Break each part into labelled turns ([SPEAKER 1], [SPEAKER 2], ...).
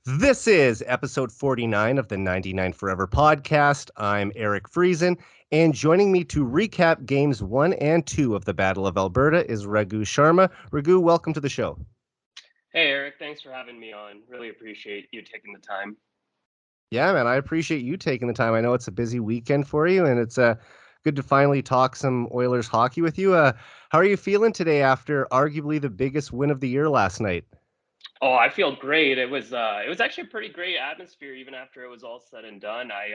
[SPEAKER 1] This is episode 49 of the 99 Forever podcast. I'm Eric Friesen, and joining me to recap games 1 and 2 of the Battle of Alberta is Raghu Sharma. Raghu, welcome to the show.
[SPEAKER 2] Hey, Eric, thanks for having me on. Really appreciate you taking the time.
[SPEAKER 1] Yeah, man, I appreciate you taking the time. I know it's a busy weekend for you, and it's good to finally talk some Oilers hockey with you. How are you feeling today after arguably the biggest win of the year last night?
[SPEAKER 2] Oh, I feel great. It was actually a pretty great atmosphere even after it was all said and done. I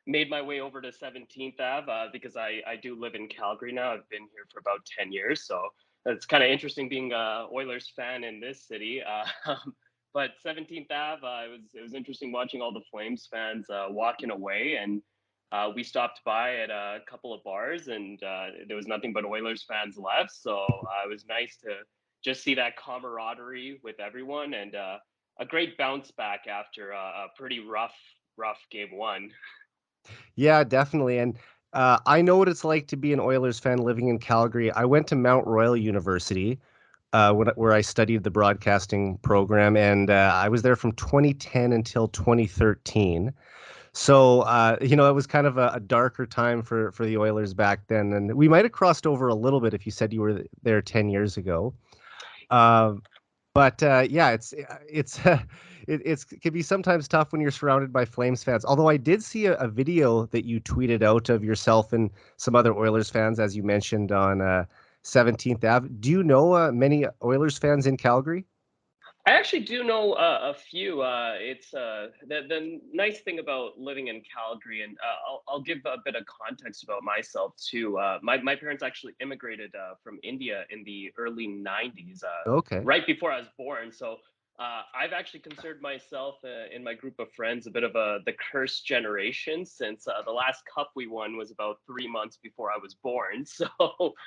[SPEAKER 2] made my way over to 17th Ave because I do live in Calgary now. I've been here for about 10 years, so it's kind of interesting being a Oilers fan in this city. But 17th Ave, it was interesting watching all the Flames fans walking away, and we stopped by at a couple of bars, and there was nothing but Oilers fans left. So it was nice to just see that camaraderie with everyone, and a great bounce back after a pretty rough game one.
[SPEAKER 1] Yeah, definitely. And I know what it's like to be an Oilers fan living in Calgary. I went to Mount Royal University, where I studied the broadcasting program, and I was there from 2010 until 2013. So, it was kind of a darker time for the Oilers back then, and we might have crossed over a little bit if you said you were there 10 years ago. Um, but yeah, it can be sometimes tough when you're surrounded by Flames fans. Although I did see a video that you tweeted out of yourself and some other Oilers fans, as you mentioned on 17th Ave. Do you know many Oilers fans in Calgary?
[SPEAKER 2] I actually do know a few. It's the nice thing about living in Calgary, and I'll give a bit of context about myself too. My parents actually immigrated from India in the early '90s,
[SPEAKER 1] Okay.
[SPEAKER 2] right before I was born. So I've actually considered myself in my group of friends a bit of the cursed generation, since the last cup we won was about 3 months before I was born. So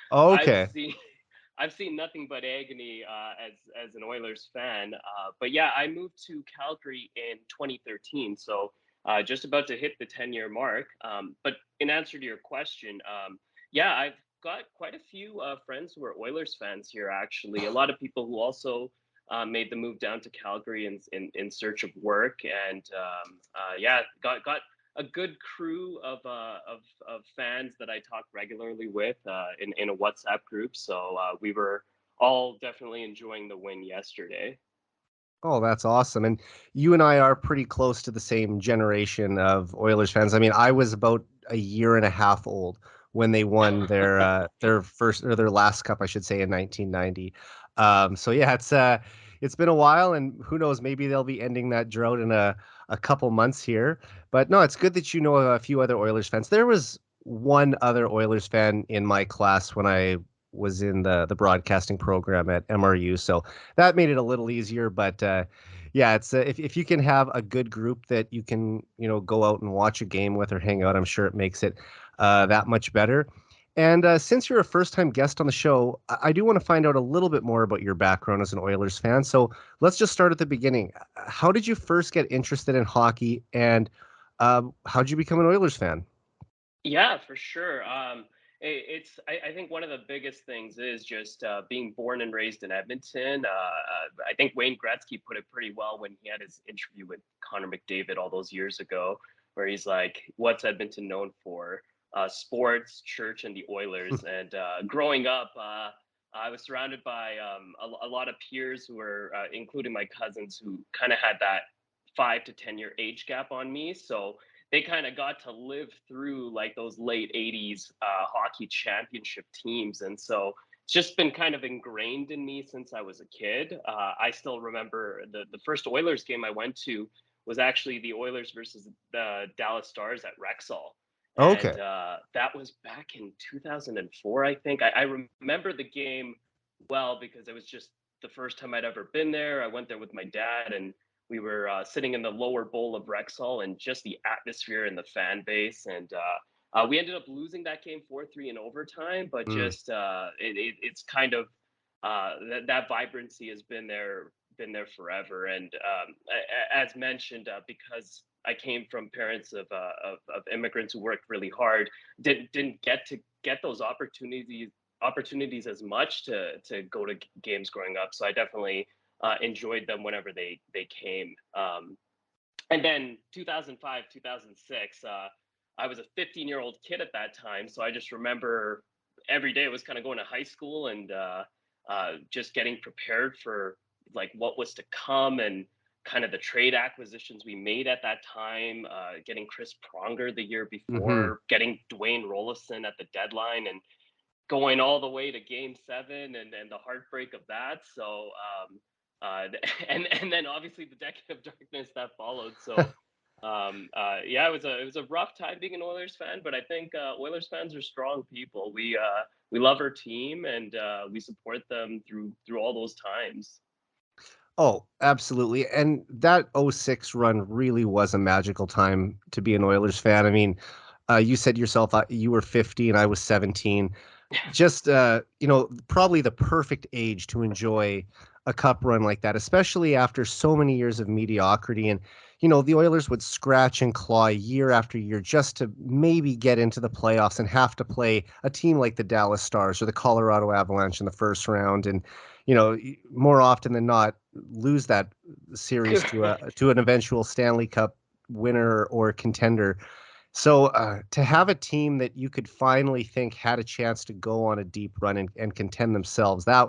[SPEAKER 2] I've
[SPEAKER 1] Okay.
[SPEAKER 2] seen I've seen nothing but agony as an Oilers fan. But yeah, I moved to Calgary in 2013, so just about to hit the 10-year mark. But in answer to your question, yeah, I've got quite a few friends who are Oilers fans here. Actually, a lot of people who also made the move down to Calgary in search of work, and yeah, got a good crew of fans that I talk regularly with in a WhatsApp group. So we were all definitely enjoying the win yesterday.
[SPEAKER 1] Oh, that's awesome. And you and I are pretty close to the same generation of Oilers fans. I mean, I was about a year and a half old when they won their first or their last cup, I should say, in 1990. So yeah, it's been a while, and who knows, maybe they'll be ending that drought in a couple months here. But no, it's good that you know a few other Oilers fans. There was one other Oilers fan in my class when I was in the broadcasting program at MRU. So that made it a little easier. But yeah, it's if you can have a good group that you can go out and watch a game with or hang out, I'm sure it makes it that much better. And since you're a first-time guest on the show, I do want to find out a little bit more about your background as an Oilers fan. So let's just start at the beginning. How did you first get interested in hockey, and how did you become an Oilers fan?
[SPEAKER 2] Yeah, for sure. I think one of the biggest things is just being born and raised in Edmonton. I think Wayne Gretzky put it pretty well when he had his interview with Connor McDavid all those years ago, where he's like, "What's Edmonton known for? Sports, church, and the Oilers." And growing up, I was surrounded by a lot of peers who were, including my cousins, who kind of had that 5 to 10 year age gap on me. So they kind of got to live through like those late 80s hockey championship teams. And so it's just been kind of ingrained in me since I was a kid. I still remember the first Oilers game I went to was actually the Oilers versus the Dallas Stars at Rexall.
[SPEAKER 1] Okay.
[SPEAKER 2] And that was back in 2004, I think. I remember the game well because it was just the first time I'd ever been there. I went there with my dad, and we were sitting in the lower bowl of Rexall, and just the atmosphere and the fan base. And we ended up losing that game 4-3 in overtime, but
[SPEAKER 1] Mm.
[SPEAKER 2] just it's kind of that vibrancy has been there forever. And as mentioned, because I came from parents of immigrants who worked really hard, didn't get to get those opportunities as much to go to games growing up. So I definitely enjoyed them whenever they came. And then 2005, 2006, I was a 15-year-old kid at that time, so I just remember every day was kind of going to high school and just getting prepared for like what was to come and kind of the trade acquisitions we made at that time, getting Chris Pronger the year
[SPEAKER 1] Hmm.
[SPEAKER 2] before, getting Dwayne Rollison at the deadline, and going all the way to Game 7 and the heartbreak of that. So and then obviously the decade of darkness that followed. So yeah, it was a rough time being an Oilers fan, but I think Oilers fans are strong people. We love our team and we support them through all those times.
[SPEAKER 1] Oh, absolutely. And that '06 run really was a magical time to be an Oilers fan. I mean, you said yourself you were 50 and I was 17. Just probably the perfect age to enjoy a cup run like that, especially after so many years of mediocrity. And the Oilers would scratch and claw year after year just to maybe get into the playoffs and have to play a team like the Dallas Stars or the Colorado Avalanche in the first round, and more often than not lose that series to an eventual Stanley Cup winner or contender. So to have a team that you could finally think had a chance to go on a deep run and contend themselves, that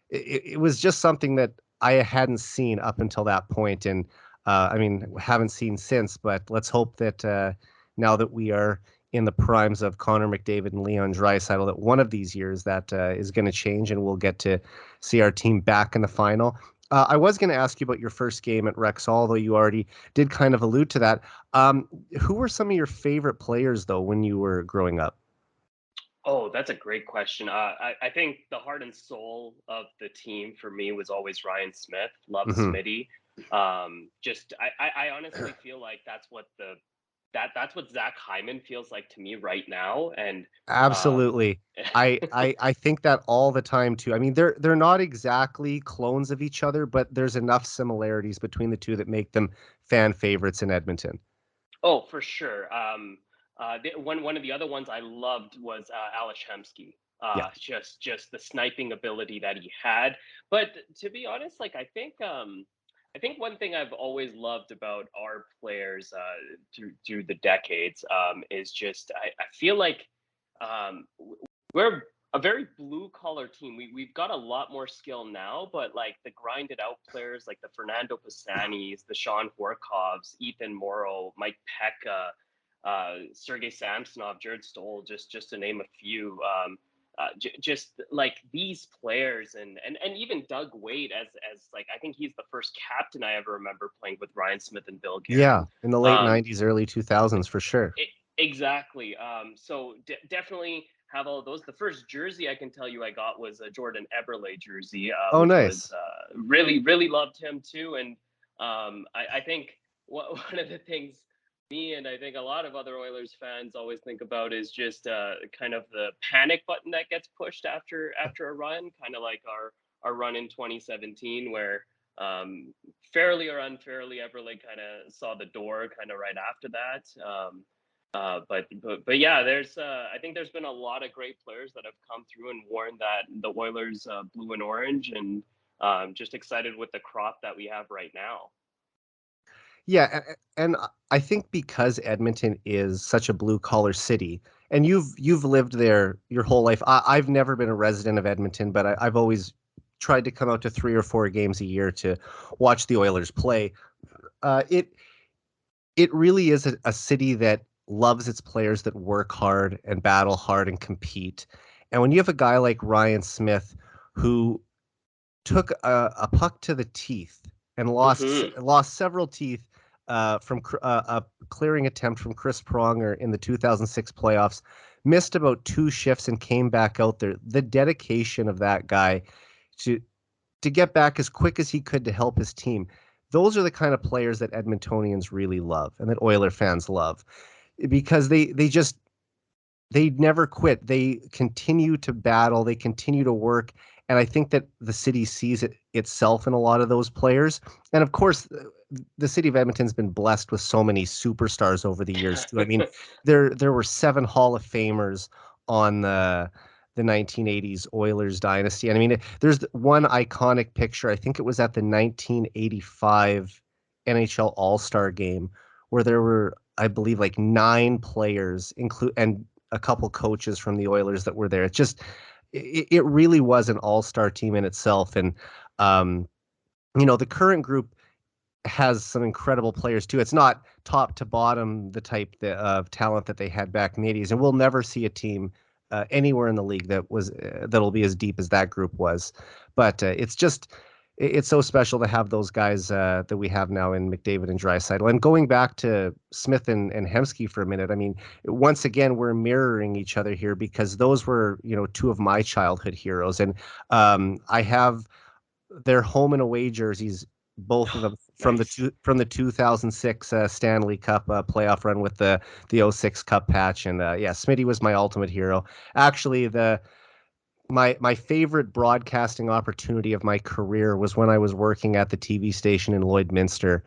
[SPEAKER 1] it was just something that I hadn't seen up until that point, and I mean haven't seen since. But let's hope that now that we are in the primes of Connor McDavid and Leon Draisaitl, that one of these years that is going to change, and we'll get to see our team back in the final. I was going to ask you about your first game at Rexall, although you already did kind of allude to that. Who were some of your favorite players, though, when you were growing up?
[SPEAKER 2] Oh, that's a great question. I think the heart and soul of the team for me was always Ryan Smith. Love
[SPEAKER 1] Hmm.
[SPEAKER 2] Smitty. Just I honestly feel like that's what Zach Hyman feels like to me right now. And um,
[SPEAKER 1] Absolutely. I think that all the time too. I mean, they're not exactly clones of each other, but there's enough similarities between the two that make them fan favorites in Edmonton.
[SPEAKER 2] oh, for sure. One of the other ones I loved was Alex Hemsky.
[SPEAKER 1] Yeah.
[SPEAKER 2] Just the sniping ability that he had. But to be honest, like I think one thing I've always loved about our players through the decades is just I feel like we're a very blue collar team. We've got a lot more skill now, but like the grinded out players like the Fernando Pisanis, the Sean Horkovs, Ethan Morrow, Mike Pekka, Sergei Samsonov, Jared Stoll, just to name a few. Just like these players and even Doug Wade as like I think he's the first captain I ever remember playing with Ryan Smith and Bill
[SPEAKER 1] Yeah,
[SPEAKER 2] Guerin.
[SPEAKER 1] in the late
[SPEAKER 2] Um,
[SPEAKER 1] 90s, early 2000s for sure.
[SPEAKER 2] Exactly. So definitely have all of those. The first jersey I can tell you I got was a Jordan Eberle jersey,
[SPEAKER 1] Oh,
[SPEAKER 2] which
[SPEAKER 1] nice.
[SPEAKER 2] was really loved him too. And I think one of the things me and I think a lot of other Oilers fans always think about is just kind of the panic button that gets pushed after a run, kind of like our run in 2017 where fairly or unfairly Eberle kind of saw the door kind of right after that. But yeah, there's I think there's been a lot of great players that have come through and worn that the Oilers blue and orange, and just excited with the crop that we have right now.
[SPEAKER 1] Yeah, and I think because Edmonton is such a blue collar city, and you've lived there your whole life. I've never been a resident of Edmonton, but I've always tried to come out to 3 or 4 games a year to watch the Oilers play. It really is a city that loves its players that work hard and battle hard and compete. And when you have a guy like Ryan Smith who took a puck to the teeth and
[SPEAKER 2] Hmm.
[SPEAKER 1] lost several teeth from a clearing attempt from Chris Pronger in the 2006 playoffs, missed about 2 shifts and came back out there. The dedication of that guy to get back as quick as he could to help his team. Those are the kind of players that Edmontonians really love and that Oiler fans love because they never quit. They continue to battle. They continue to work. And I think that the city sees it itself in a lot of those players. And of course, the city of Edmonton's been blessed with so many superstars over the years too. I mean, there were 7 Hall of Famers on the 1980s Oilers dynasty. And I mean, there's one iconic picture. I think it was at the 1985 NHL All-Star game where there were, I believe, like 9 players, and a couple coaches from the Oilers that were there. It really was an all-star team in itself. And um, the current group has some incredible players too. It's not top to bottom the type of talent that they had back in the 80s, and we'll never see a team anywhere in the league that'll be as deep as that group was. But it's so special to have those guys that we have now in McDavid and Draisaitl. And going back to Smith and Hemsky for a minute, I mean, once again, we're mirroring each other here because those were, two of my childhood heroes. And I have their home and away jerseys, both of them
[SPEAKER 2] Nice.
[SPEAKER 1] from the 2006 Stanley Cup playoff run with the '06 Cup patch. And yeah, Smitty was my ultimate hero. Actually, my favorite broadcasting opportunity of my career was when I was working at the TV station in Lloydminster,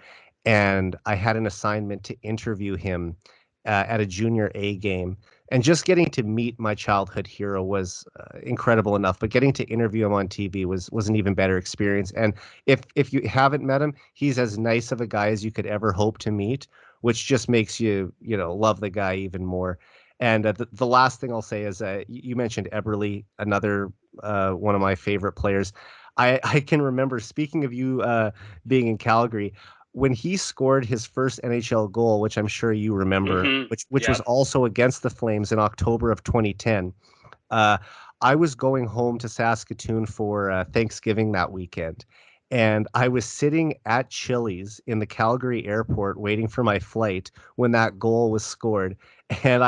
[SPEAKER 1] and I had an assignment to interview him at a junior A game. And just getting to meet my childhood hero was incredible enough, but getting to interview him on TV was an even better experience. And if you haven't met him, he's as nice of a guy as you could ever hope to meet, which just makes you love the guy even more. And the last thing I'll say is you mentioned Eberle, another one of my favorite players. I can remember, speaking of you being in Calgary, when he scored his first NHL goal, which I'm sure you remember, which was
[SPEAKER 2] Yeah.
[SPEAKER 1] also against the Flames in October of 2010. Uh, I was going home to Saskatoon for Thanksgiving that weekend, and I was sitting at Chili's in the Calgary airport waiting for my flight when that goal was scored. And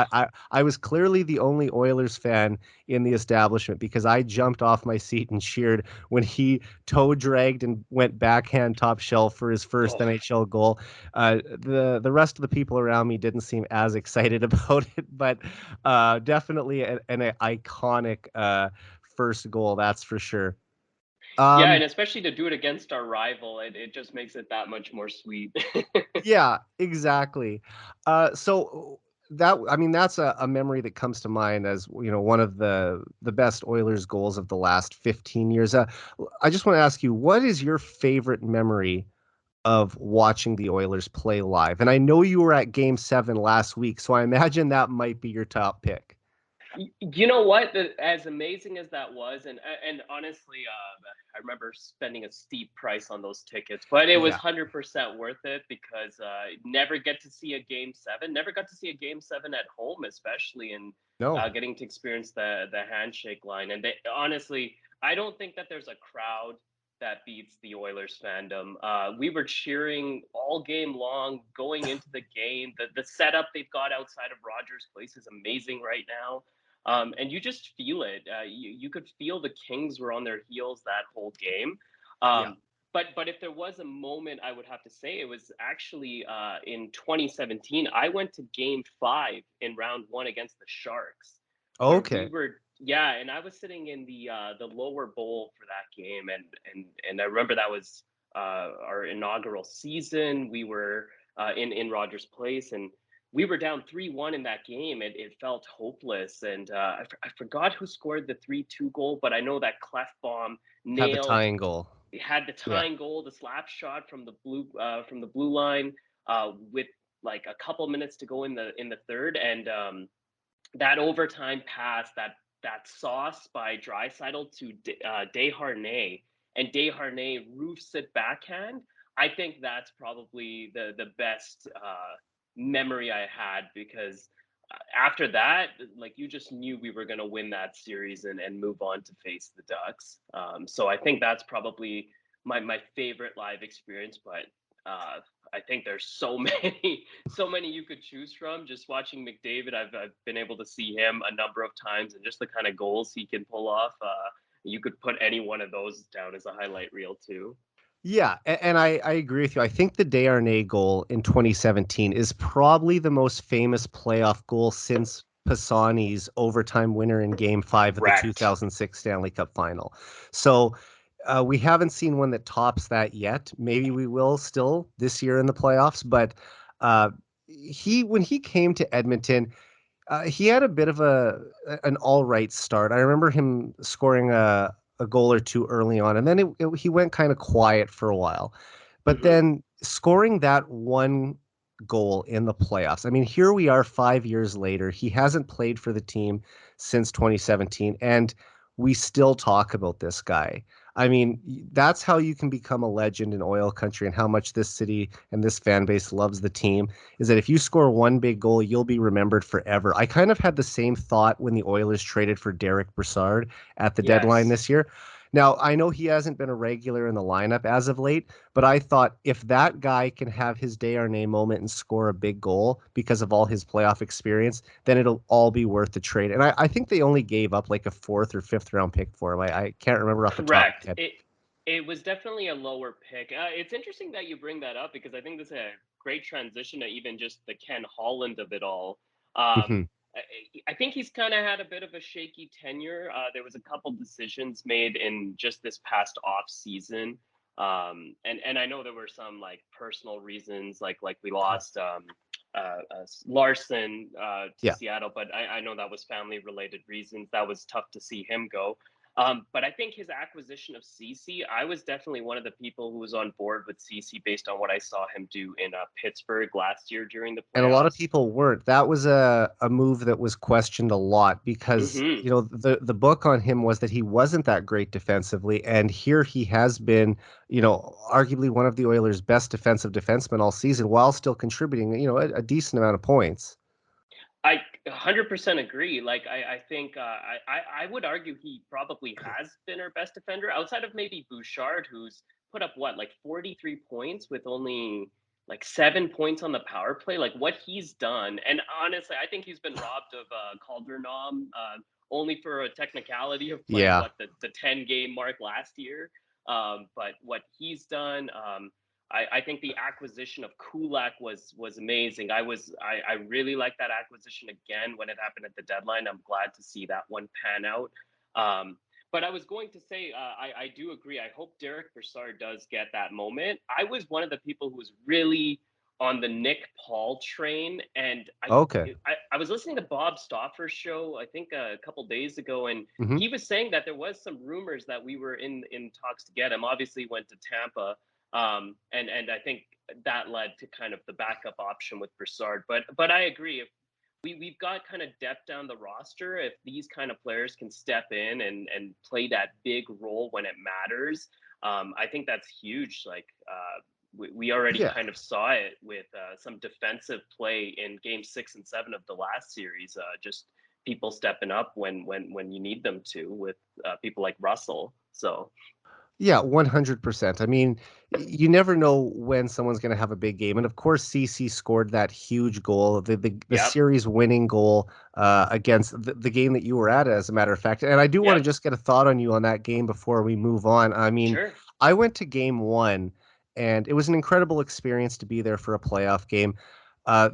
[SPEAKER 1] I was clearly the only Oilers fan in the establishment because I jumped off my seat and cheered when he toe dragged and went backhand top shelf for his first
[SPEAKER 2] Oh,
[SPEAKER 1] NHL goal. The rest of the people around me didn't seem as excited about it, but definitely an iconic first goal, that's for sure.
[SPEAKER 2] yeah,
[SPEAKER 1] Um,
[SPEAKER 2] and especially to do it against our rival, it just makes it that much more sweet.
[SPEAKER 1] yeah, exactly. So that I mean that's a memory that comes to mind as one of the best Oilers goals of the last 15 years. I just want to ask you, what is your favorite memory of watching the Oilers play live? And I know you were at Game 7 last week, so I imagine that might be your top pick.
[SPEAKER 2] You know what? As amazing as that was, and honestly, I remember spending a steep price on those tickets, but it was
[SPEAKER 1] Yeah.
[SPEAKER 2] 100% worth it because never get to see a game seven, never got to see a game seven at home, especially, and
[SPEAKER 1] No.
[SPEAKER 2] getting to experience the handshake line. And honestly, I don't think that there's a crowd that beats the Oilers fandom. We were cheering all game long, going into the game. The setup they've got outside of Rogers Place is amazing right now. And you just feel it. You could feel the Kings were on their heels that whole game.
[SPEAKER 1] Yeah.
[SPEAKER 2] But if there was a moment, I would have to say it was actually in 2017. I went to Game 5 in Round 1 against the Sharks, where we
[SPEAKER 1] Okay.
[SPEAKER 2] were and I was sitting in the lower bowl for that game, and I remember that was our inaugural season. We were in Rogers Place, and we were down 3-1 in that game. It felt hopeless. And I forgot who scored the 3-2 goal, but I know that Clefbaum
[SPEAKER 1] Had the
[SPEAKER 2] nailed,
[SPEAKER 1] tying goal.
[SPEAKER 2] had the
[SPEAKER 1] Yeah.
[SPEAKER 2] tying goal, the slap shot from the blue line with like a couple minutes to go in the third. And that overtime pass, that sauce by Draisaitl to Desharnais, and Desharnais roofs it backhand. I think that's probably the best memory I had because after that, like you just knew we were going to win that series and move on to face the Ducks. So I think that's probably my favorite live experience. But I think there's so many, so many you could choose from. Just watching McDavid, I've been able to see him a number of times, and just the kind of goals he can pull off. You could put any one of those down as a highlight reel too.
[SPEAKER 1] Yeah, and I agree with you. I think the Desharnais goal in 2017 is probably the most famous playoff goal since Pisani's overtime winner in Game 5 of the
[SPEAKER 2] Correct.
[SPEAKER 1] 2006 Stanley Cup Final. So we haven't seen one that tops that yet. Maybe we will still this year in the playoffs, but uh, when he came to Edmonton, He had a bit of an all right start. I remember him scoring a goal or two early on, and then he went kind of quiet for a while. But
[SPEAKER 2] Hmm.
[SPEAKER 1] then scoring that one goal in the playoffs. I mean, here we are 5 years later. He hasn't played for the team since 2017, and we still talk about this guy. I mean, that's how you can become a legend in oil country and how much this city and this fan base loves the team is that if you score one big goal, you'll be remembered forever. I kind of had the same thought when the Oilers traded for Derek Brassard at the deadline
[SPEAKER 2] Yes.
[SPEAKER 1] this year. Now, I know he hasn't been a regular in the lineup as of late, but I thought if that guy can have his Desharnais moment and score a big goal because of all his playoff experience, then it'll all be worth the trade. And I think they only gave up like a fourth or fifth round pick for him. I can't remember off the top of
[SPEAKER 2] Correct.
[SPEAKER 1] my head.
[SPEAKER 2] It was definitely a lower pick. It's interesting that you bring that up because I think this is a great transition to even just the Ken Holland of it all.
[SPEAKER 1] Hmm.
[SPEAKER 2] I think he's kind of had a bit of a shaky tenure. There was a couple decisions made in just this past off season, and I know there were some like personal reasons, like we lost Larson to
[SPEAKER 1] Yeah.
[SPEAKER 2] Seattle, but I know that was family related reasons. That was tough to see him go. But I think his acquisition of CC, I was definitely one of the people who was on board with CC based on what I saw him do in Pittsburgh last year during the
[SPEAKER 1] And a lot of
[SPEAKER 2] playoffs.
[SPEAKER 1] people weren't. That was a move that was questioned a lot because,
[SPEAKER 2] Hmm.
[SPEAKER 1] the book on him was that he wasn't that great defensively. And here he has been, arguably one of the Oilers' best defensive defensemen all season while still contributing, a decent amount of points.
[SPEAKER 2] I 100% agree. Like I think I would argue he probably has been our best defender outside of maybe Bouchard, who's put up what like 43 points with only like 7 points on the power play. Like what he's done, and honestly, I think he's been robbed of Caldernom only for a technicality of playing
[SPEAKER 1] Yeah.
[SPEAKER 2] what the 10 game mark last year. But what he's done. I think the acquisition of Kulak was amazing. I really like that acquisition again when it happened at the deadline. I'm glad to see that one pan out. But I was going to say I do agree. I hope Derek Brassard does get that moment. I was one of the people who was really on the Nick Paul train, and
[SPEAKER 1] Okay.
[SPEAKER 2] I was listening to Bob Stauffer's show I think a couple days ago, and
[SPEAKER 1] Hmm.
[SPEAKER 2] he was saying that there was some rumors that we were in talks to get him. Obviously, went to Tampa. And I think that led to kind of the backup option with Broussard. But I agree. If we've got kind of depth down the roster, if these kind of players can step in and play that big role when it matters, I think that's huge. Like we already
[SPEAKER 1] Yeah.
[SPEAKER 2] kind of saw it with some defensive play in Game 6 and 7 of the last series. Just people stepping up when you need them to, with people like Russell. So
[SPEAKER 1] Yeah, 100%. I mean, you never know when someone's going to have a big game. And of course, CC scored that huge goal, the
[SPEAKER 2] yep,
[SPEAKER 1] series winning goal against the game that you were at, as a matter of fact. And I do want
[SPEAKER 2] yep,
[SPEAKER 1] to just get a thought on you on that game before we move on. I mean,
[SPEAKER 2] sure.
[SPEAKER 1] I went to game one, and it was an incredible experience to be there for a playoff game.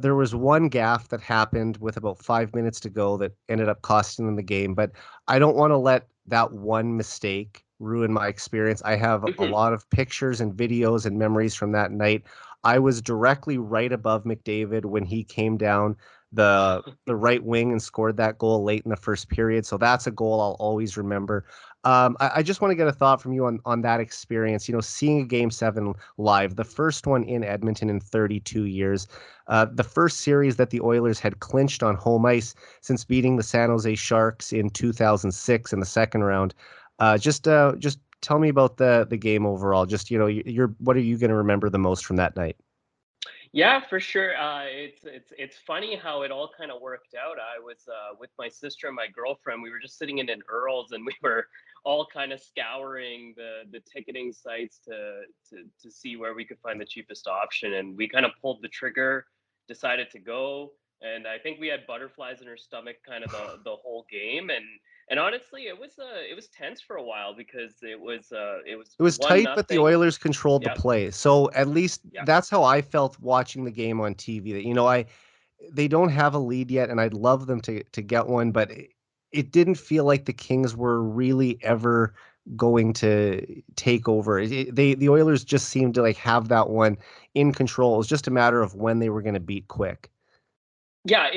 [SPEAKER 1] There was one gaffe that happened with about 5 minutes to go that ended up costing them the game, but I don't want to let that one mistake ruin my experience. I have a
[SPEAKER 2] Mhm.
[SPEAKER 1] lot of pictures and videos and memories from that night. I was directly right above McDavid when he came down the right wing and scored that goal late in the first period. So that's a goal I'll always remember. I just want to get a thought from you on that experience. Seeing a game seven live, the first one in Edmonton in 32 years, the first series that the Oilers had clinched on home ice since beating the San Jose Sharks in 2006 in the second round. Just tell me about the game overall. Just you're what are you going to remember the most from that night?
[SPEAKER 2] Yeah, for sure. It's funny how it all kind of worked out. I was with my sister and my girlfriend. We were just sitting in an Earl's, and we were all kind of scouring the ticketing sites to see where we could find the cheapest option. And we kind of pulled the trigger, decided to go. And I think we had butterflies in our stomach kind of the whole game. And honestly, it was tense for a while because it was
[SPEAKER 1] It was
[SPEAKER 2] one
[SPEAKER 1] tight, but the
[SPEAKER 2] nothing.
[SPEAKER 1] Oilers controlled the
[SPEAKER 2] Yep.
[SPEAKER 1] play. So at least
[SPEAKER 2] Yep.
[SPEAKER 1] that's how I felt watching the game on TV. That they don't have a lead yet, and I'd love them to get one, but it didn't feel like the Kings were really ever going to take over. The Oilers just seemed to like have that one in control. It was just a matter of when they were going to beat quick.
[SPEAKER 2] Yeah,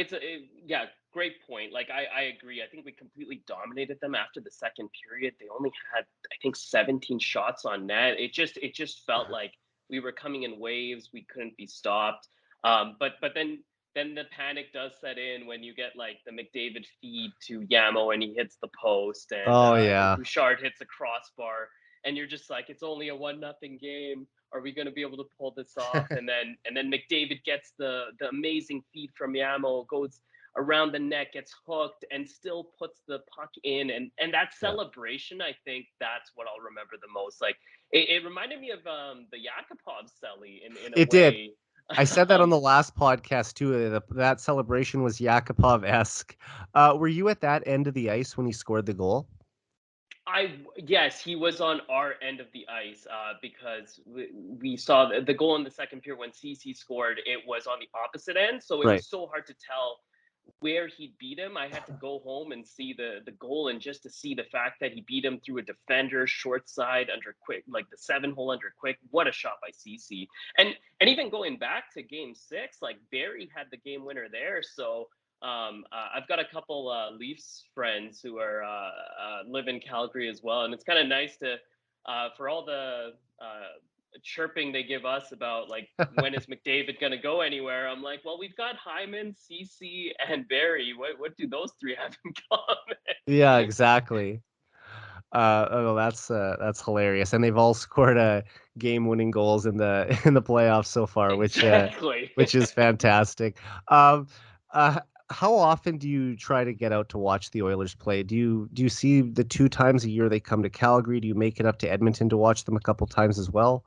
[SPEAKER 2] yeah. great point. Like I agree. I think we completely dominated them after the second period. They only had, I think, 17 shots on net. It just felt like we were coming in waves. We couldn't be stopped. But then the panic does set in when you get like the McDavid feed to Yamo and he hits the post,
[SPEAKER 1] Oh
[SPEAKER 2] and
[SPEAKER 1] yeah.
[SPEAKER 2] Bouchard hits a crossbar, and you're just like, it's only a 1-0 game. Are we going to be able to pull this off? And then McDavid gets the amazing feed from Yamo, goes around the net, gets hooked, and still puts the puck in. And that
[SPEAKER 1] Yeah.
[SPEAKER 2] celebration, I think that's what I'll remember the most. Like it reminded me of the Yakupov celly in a
[SPEAKER 1] It did.
[SPEAKER 2] way.
[SPEAKER 1] I said that on the last podcast too. That celebration was Yakupov-esque. Were you at that end of the ice when he scored the goal?
[SPEAKER 2] Yes, he was on our end of the ice, because we saw the goal in the second period when CC scored. It was on the opposite end, so it
[SPEAKER 1] Right.
[SPEAKER 2] was so hard to tell where he beat him. I had to go home and see the goal, and just to see the fact that he beat him through a defender, short side, under quick, like the 7-hole under quick. What a shot by CC. And even going back to game 6, like Barry had the game winner there. So I've got a couple Leafs friends who are live in Calgary as well, and it's kind of nice to for all the chirping they give us about like when is McDavid going to go anywhere. I'm like, well, we've got Hyman, CC, and Barry. What do those three have in
[SPEAKER 1] Yeah,
[SPEAKER 2] common?
[SPEAKER 1] exactly. That's hilarious, and they've all scored game-winning goals in the in the playoffs so far,
[SPEAKER 2] Exactly.
[SPEAKER 1] which is fantastic. Um, uh, how often do you try to get out to watch the Oilers play? Do you see the 2 times a year they come to Calgary? Do you make it up to Edmonton to watch them a couple times as well?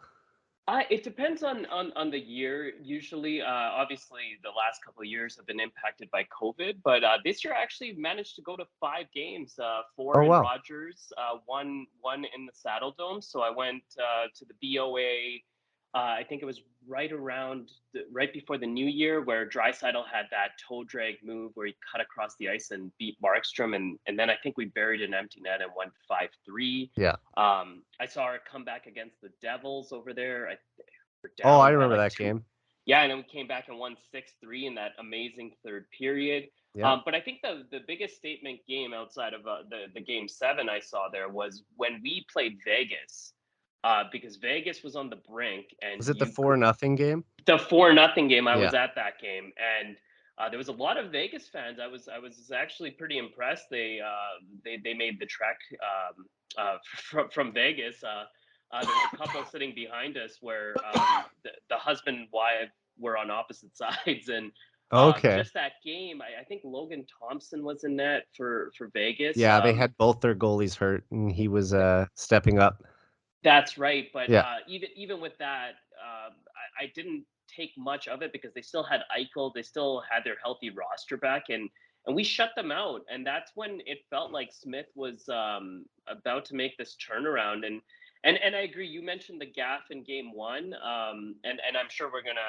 [SPEAKER 2] It depends on the year. Usually, obviously, the last couple of years have been impacted by COVID, but this year I actually managed to go to 5 games, four
[SPEAKER 1] Oh
[SPEAKER 2] in
[SPEAKER 1] wow,
[SPEAKER 2] Rogers, one in the Saddle Dome. So I went to the BOA. I think it was right before the New Year, where Draisaitl had that toe drag move where he cut across the ice and beat Markstrom, and then I think we buried an empty net and won 5-3.
[SPEAKER 1] yeah.
[SPEAKER 2] I saw her come back against the Devils over there. We're
[SPEAKER 1] Oh, I
[SPEAKER 2] down by
[SPEAKER 1] remember
[SPEAKER 2] like
[SPEAKER 1] that
[SPEAKER 2] two.
[SPEAKER 1] game.
[SPEAKER 2] Yeah, and then we came back and won 6-3 in that amazing third period.
[SPEAKER 1] Yeah.
[SPEAKER 2] But I think the biggest statement game outside of the game 7 I saw there was when we played Vegas, because Vegas was on the brink, and
[SPEAKER 1] Was it the
[SPEAKER 2] you
[SPEAKER 1] four
[SPEAKER 2] could
[SPEAKER 1] nothing game?
[SPEAKER 2] the 4-0 game. I
[SPEAKER 1] Yeah.
[SPEAKER 2] was at that game, and there was a lot of Vegas fans. I was actually pretty impressed. They made the trek from Vegas. There was a couple sitting behind us where the husband and wife were on opposite sides, and
[SPEAKER 1] Okay.
[SPEAKER 2] just that game. I think Logan Thompson was in net for Vegas.
[SPEAKER 1] Yeah, they had both their goalies hurt, and he was stepping up.
[SPEAKER 2] That's right, but
[SPEAKER 1] Yeah.
[SPEAKER 2] even with that, I didn't take much of it because they still had Eichel, they still had their healthy roster back, and we shut them out. And that's when it felt like Smith was about to make this turnaround. And I agree. You mentioned the gaff in Game 1, and I'm sure we're gonna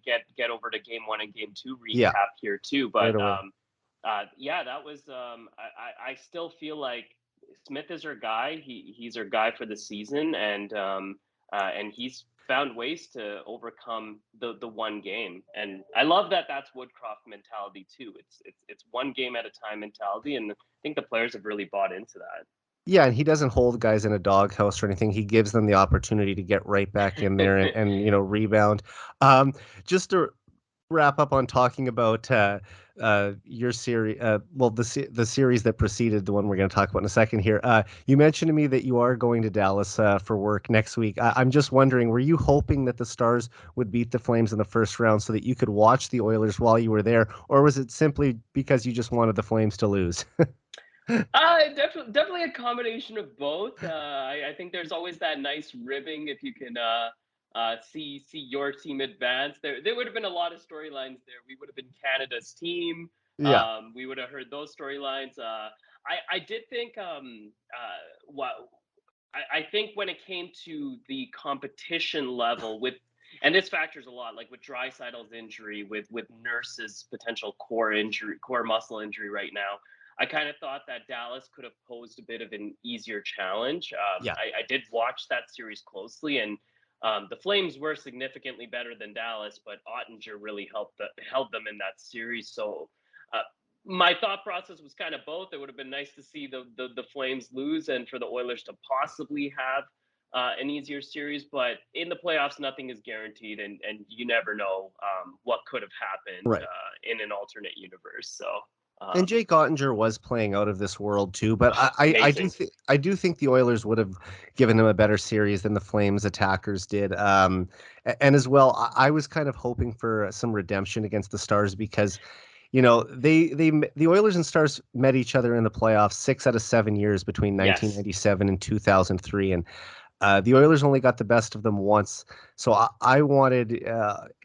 [SPEAKER 2] get over to Game 1 and Game 2
[SPEAKER 1] Yeah.
[SPEAKER 2] recap here too.
[SPEAKER 1] Right
[SPEAKER 2] But
[SPEAKER 1] away.
[SPEAKER 2] yeah, that was. I still feel like Smith is our guy. He's our guy for the season, and he's found ways to overcome the one game. And I love that that's Woodcroft mentality too. It's one game at a time mentality, and I think the players have really bought into
[SPEAKER 1] Yeah, and he doesn't hold guys in a doghouse or anything. He gives them the opportunity to get right back in there
[SPEAKER 2] that.
[SPEAKER 1] and rebound. Um, just to wrap up on talking about your series, well, the series that preceded the one we're going to talk about in a second here. You mentioned to me that you are going to Dallas for work next week. I'm just wondering, were you hoping that the Stars would beat the Flames in the first round so that you could watch the Oilers while you were there, or was it simply because you just wanted the Flames to lose?
[SPEAKER 2] Definitely a combination of both. I think there's always that nice ribbing if you can see your team advance. There would have been a lot of storylines there. We would have been Canada's team.
[SPEAKER 1] Yeah.
[SPEAKER 2] We would have heard those storylines. I did think what I think when it came to the competition level with, and this factors a lot, like with Draisaitl's injury, with Nurse's potential core muscle injury right now. I kind of thought that Dallas could have posed a bit of an easier challenge.
[SPEAKER 1] Yeah.
[SPEAKER 2] I did watch that series closely, and the Flames were significantly better than Dallas, but Ottinger really held them in that series. So My thought process was kind of both. It would have been nice to see the Flames lose and for the Oilers to possibly have an easier series, but in the playoffs, nothing is guaranteed, and you never know what could have happened
[SPEAKER 1] Right.
[SPEAKER 2] in an alternate universe. So,
[SPEAKER 1] And
[SPEAKER 2] um,
[SPEAKER 1] Jake Ottinger was playing out of this world too, but
[SPEAKER 2] amazing.
[SPEAKER 1] I do think the Oilers would have given him a better series than the Flames attackers did. And as well, I was kind of hoping for some redemption against the Stars because the Oilers and Stars met each other in the playoffs 6 out of 7 years between
[SPEAKER 2] Yes,
[SPEAKER 1] 1997 and 2003, and the Oilers only got the best of them once. So I wanted,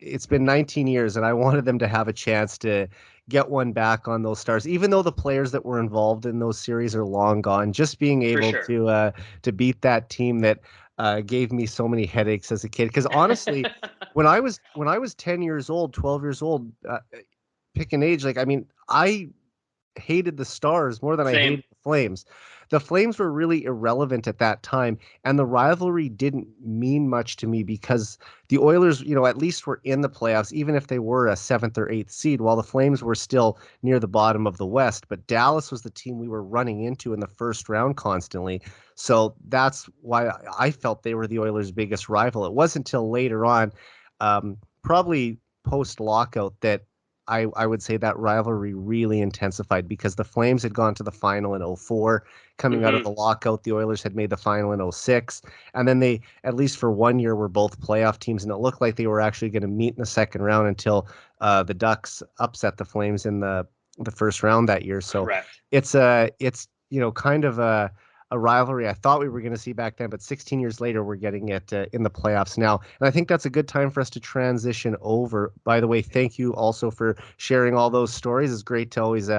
[SPEAKER 1] it's been 19 years, and I wanted them to have a chance to get one back on those Stars, even though the players that were involved in those series are long gone. Just being
[SPEAKER 2] for
[SPEAKER 1] able
[SPEAKER 2] sure.
[SPEAKER 1] to beat that team that gave me so many headaches as a kid. Because honestly, when I was 10 years old, 12 years old, pick an age. Like I mean, I hated the Stars more than I
[SPEAKER 2] Same.
[SPEAKER 1] hated the Flames. The Flames were really irrelevant at that time, and the rivalry didn't mean much to me because the Oilers, at least were in the playoffs, even if they were a seventh or eighth seed, while the Flames were still near the bottom of the West. But Dallas was the team we were running into in the first round constantly. So that's why I felt they were the Oilers' biggest rival. It wasn't until later on, probably post lockout, that I would say that rivalry really intensified because the Flames had gone to the final in '04. Coming out of
[SPEAKER 2] Hmm.
[SPEAKER 1] the lockout, the Oilers had made the final in '06. And then they, at least for 1 year, were both playoff teams. And it looked like they were actually going to meet in the second round until the Ducks upset the Flames in the first round that year. So
[SPEAKER 2] Correct.
[SPEAKER 1] it's kind of a rivalry I thought we were going to see back then, but 16 years later, we're getting it in the playoffs now. And I think that's a good time for us to transition over. By the way, thank you also for sharing all those stories. It's great to always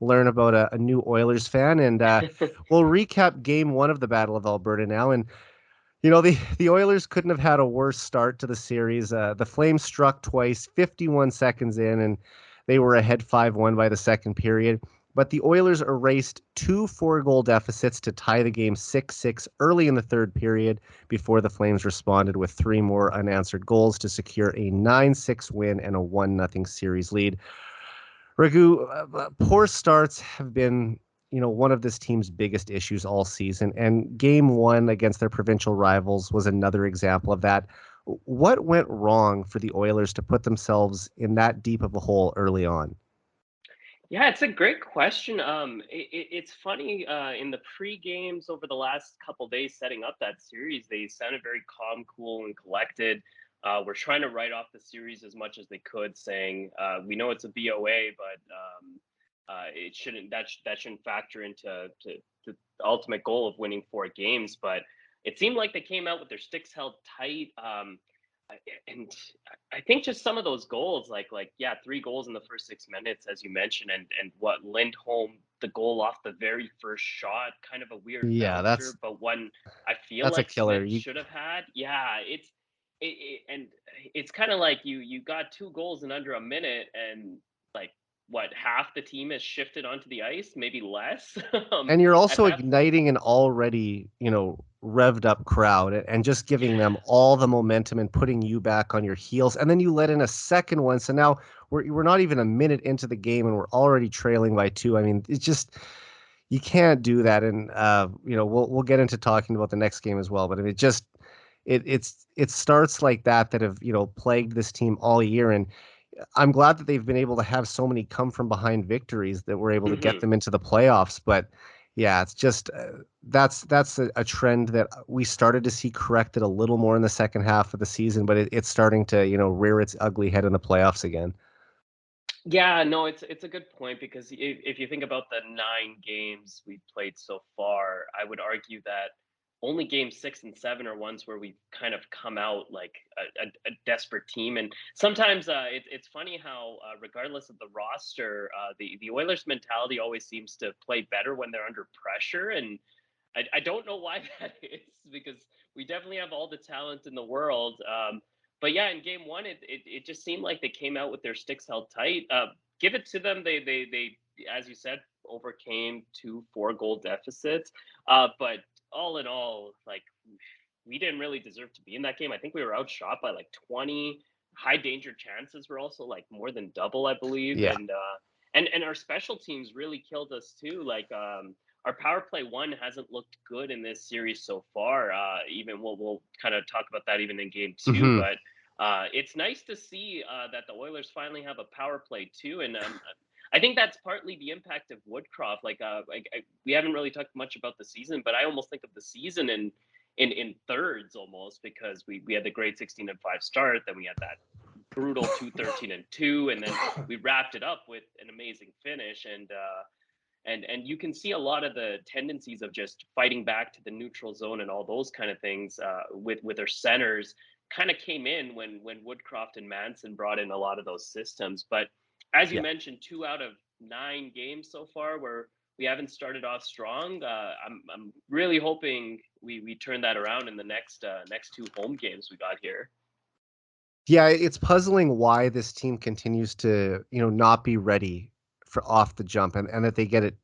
[SPEAKER 1] learn about a new Oilers fan. And we'll recap game one of the Battle of Alberta now. And the Oilers couldn't have had a worse start to the series. The Flames struck twice, 51 seconds in, and they were ahead 5-1 by the second period. But the Oilers erased two four-goal deficits to tie the game 6-6 early in the third period before the Flames responded with three more unanswered goals to secure a 9-6 win and a 1-0 series lead. Raghu, poor starts have been, one of this team's biggest issues all season, and game one against their provincial rivals was another example of that. What went wrong for the Oilers to put themselves in that deep of a hole early on?
[SPEAKER 2] Yeah, it's a great question. It's funny. In the pre games over the last couple days setting up that series, they sounded very calm, cool, and collected. We're trying to write off the series as much as they could, saying we know it's a BOA, but it shouldn't. That shouldn't factor into the ultimate goal of winning 4 games. But it seemed like they came out with their sticks held tight. And I think just some of those goals, like yeah, 3 goals in the first 6 minutes, as you mentioned, and what Lindholm, the goal off the very first shot, kind of a weird
[SPEAKER 1] Yeah,
[SPEAKER 2] bouncer, but one I feel
[SPEAKER 1] that's a
[SPEAKER 2] like
[SPEAKER 1] killer.
[SPEAKER 2] Smith should have had. Yeah, and it's kind of like you got 2 goals in under a minute, and like what half the team has shifted onto the ice, maybe less.
[SPEAKER 1] And you're
[SPEAKER 2] At
[SPEAKER 1] also
[SPEAKER 2] that point,
[SPEAKER 1] igniting an already, revved up crowd and just giving them
[SPEAKER 2] yes.
[SPEAKER 1] all the momentum and putting you back on your heels. And then you let in a second one. So now we're not even a minute into the game and we're already trailing by two. I mean, it's just, you can't do that. And we'll get into talking about the next game as well. But it just it starts like that have plagued this team all year. And I'm glad that they've been able to have so many come from behind victories that were able to get
[SPEAKER 2] Hmm.
[SPEAKER 1] them into the playoffs. But yeah, it's just that's a trend that we started to see corrected a little more in the second half of the season, but it's starting to rear its ugly head in the playoffs again.
[SPEAKER 2] Yeah, no, it's a good point because if you think about the 9 games we've played so far, I would argue that only game 6 and 7 are ones where we've kind of come out like a desperate team. And sometimes it's funny how, regardless of the roster, the Oilers' mentality always seems to play better when they're under pressure. And I don't know why that is because we definitely have all the talent in the world. But yeah, in game one, it just seemed like they came out with their sticks held tight. Give it to them. They as you said overcame 2 4 goal deficits. But all in all, like we didn't really deserve to be in that game. I think we were outshot by like 20. High danger chances were also like more than double, I believe.
[SPEAKER 1] Yeah.
[SPEAKER 2] And and our special teams really killed us too. Like our power play one hasn't looked good in this series so far. Even we'll kind of talk about that even in game two,
[SPEAKER 1] Hmm.
[SPEAKER 2] but it's nice to see that the Oilers finally have a power play too, and I think that's partly the impact of Woodcroft. We haven't really talked much about the season, but I almost think of the season in thirds almost, because we had the great 16-5 start, then we had that brutal 2-13-2, and then we wrapped it up with an amazing finish. And you can see a lot of the tendencies of just fighting back to the neutral zone and all those kind of things with our centers kind of came in when Woodcroft and Manson brought in a lot of those systems. But as you
[SPEAKER 1] Yeah.
[SPEAKER 2] mentioned, 2 out of 9 games so far where we haven't started off strong. I'm really hoping we turn that around in the next 2 home games we got here.
[SPEAKER 1] Yeah, it's puzzling why this team continues to, not be ready for off the jump, and that they get it,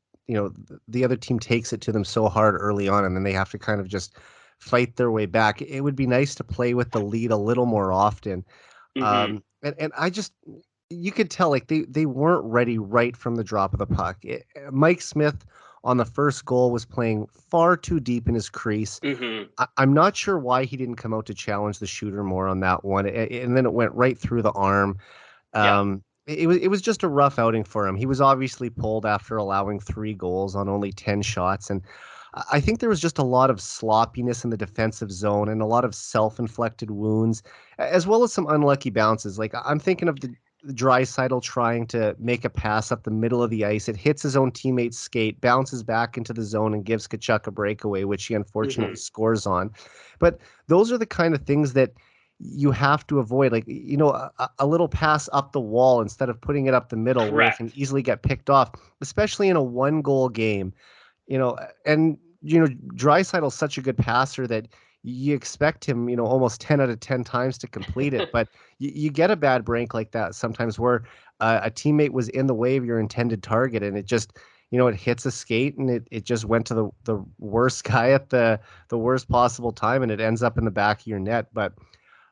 [SPEAKER 1] the other team takes it to them so hard early on, and then they have to kind of just fight their way back. It would be nice to play with the lead a little more often.
[SPEAKER 2] Hmm.
[SPEAKER 1] And I just, you could tell, like, they weren't ready right from the drop of the puck. Mike Smith on the first goal was playing far too deep in his crease.
[SPEAKER 2] Hmm.
[SPEAKER 1] I'm not sure why he didn't come out to challenge the shooter more on that one, and then it went right through the arm.
[SPEAKER 2] Yeah.
[SPEAKER 1] It was just a rough outing for him. He was obviously pulled after allowing 3 goals on only 10 shots, and I think there was just a lot of sloppiness in the defensive zone and a lot of self-inflicted wounds, as well as some unlucky bounces. Like, I'm thinking of the Draisaitl trying to make a pass up the middle of the ice. It hits his own teammate's skate, bounces back into the zone, and gives Kachuk a breakaway, which he unfortunately
[SPEAKER 2] Hmm.
[SPEAKER 1] scores on. But those are the kind of things that you have to avoid. Like, a little pass up the wall instead of putting it up the middle where it can
[SPEAKER 2] Correct.
[SPEAKER 1] easily get picked off, especially in a 1-goal game. And Draisaitl's such a good passer that you expect him, almost 10 out of 10 times to complete it. But you get a bad break like that sometimes where a teammate was in the way of your intended target, and it just, it hits a skate, and it just went to the worst guy at the worst possible time, and it ends up in the back of your net. But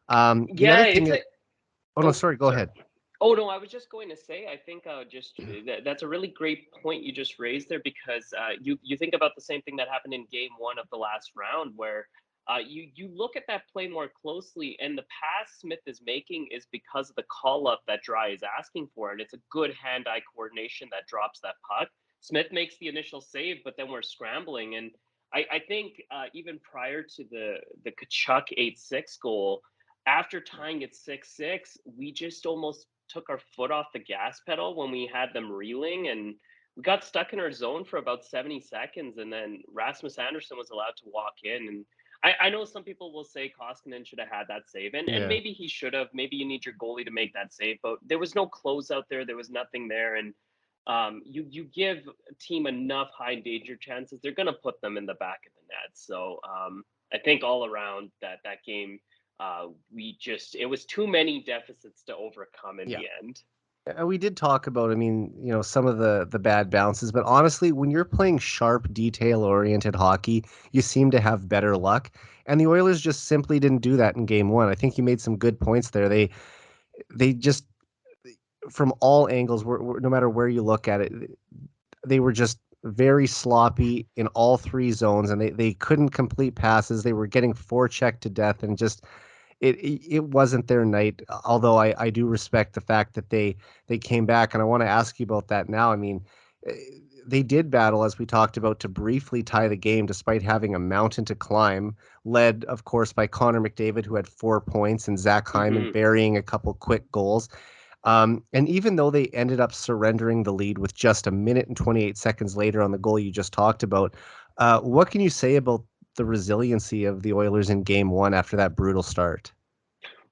[SPEAKER 1] the
[SPEAKER 2] Yeah,
[SPEAKER 1] other thing
[SPEAKER 2] it's
[SPEAKER 1] is,
[SPEAKER 2] a.
[SPEAKER 1] oh no,
[SPEAKER 2] Oh,
[SPEAKER 1] sorry, go
[SPEAKER 2] sorry.
[SPEAKER 1] ahead.
[SPEAKER 2] Oh no, I was just going to say, I think that's a really great point you just raised there, because you think about the same thing that happened in game one of the last round, where you look at that play more closely, and the pass Smith is making is because of the call up that Dry is asking for, and it's a good hand eye coordination that drops that puck. Smith makes the initial save, but then we're scrambling, and I think even prior to the Kachuk 8-6 goal, after tying at 6-6, we just almost took our foot off the gas pedal when we had them reeling, and we got stuck in our zone for about 70 seconds, and then Rasmus Anderson was allowed to walk in. And I know some people will say Koskinen should have had that save, and
[SPEAKER 1] Yeah.
[SPEAKER 2] maybe he should have. Maybe you need your goalie to make that save, but there was no closeout there. There was nothing there, and you give a team enough high danger chances, they're going to put them in the back of the net. So I think all around that game, it was too many deficits to overcome in
[SPEAKER 1] Yeah.
[SPEAKER 2] the end.
[SPEAKER 1] We did talk about, I mean, some of the bad bounces, but honestly, when you're playing sharp, detail-oriented hockey, you seem to have better luck. And the Oilers just simply didn't do that in game one. I think you made some good points there. They just, from all angles, no matter where you look at it, they were just very sloppy in all 3 zones, and they couldn't complete passes. They were getting forechecked to death, and just it wasn't their night. Although I do respect the fact that they came back, and I want to ask you about that now. I mean, eh, they did battle, as we talked about, to briefly tie the game despite having a mountain to climb, led of course by Connor McDavid, who had 4 points, and Zach Hyman
[SPEAKER 2] Hmm.
[SPEAKER 1] burying a couple quick goals. And even though they ended up surrendering the lead with just a minute and 28 seconds later on the goal you just talked about, what can you say about the resiliency of the Oilers in game one after that brutal start?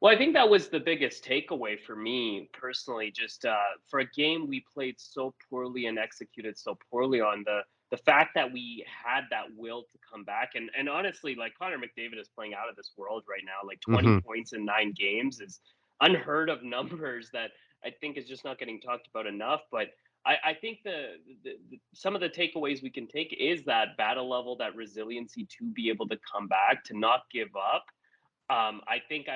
[SPEAKER 2] Well, I think that was the biggest takeaway for me personally. Just for a game we played so poorly and executed so poorly on, the fact that we had that will to come back, and honestly, like Connor McDavid is playing out of this world right now. Like 20
[SPEAKER 1] Hmm.
[SPEAKER 2] points in 9 games is unheard of numbers that I think is just not getting talked about enough. But I think some of the takeaways we can take is that battle level, that resiliency to be able to come back, to not give up. I think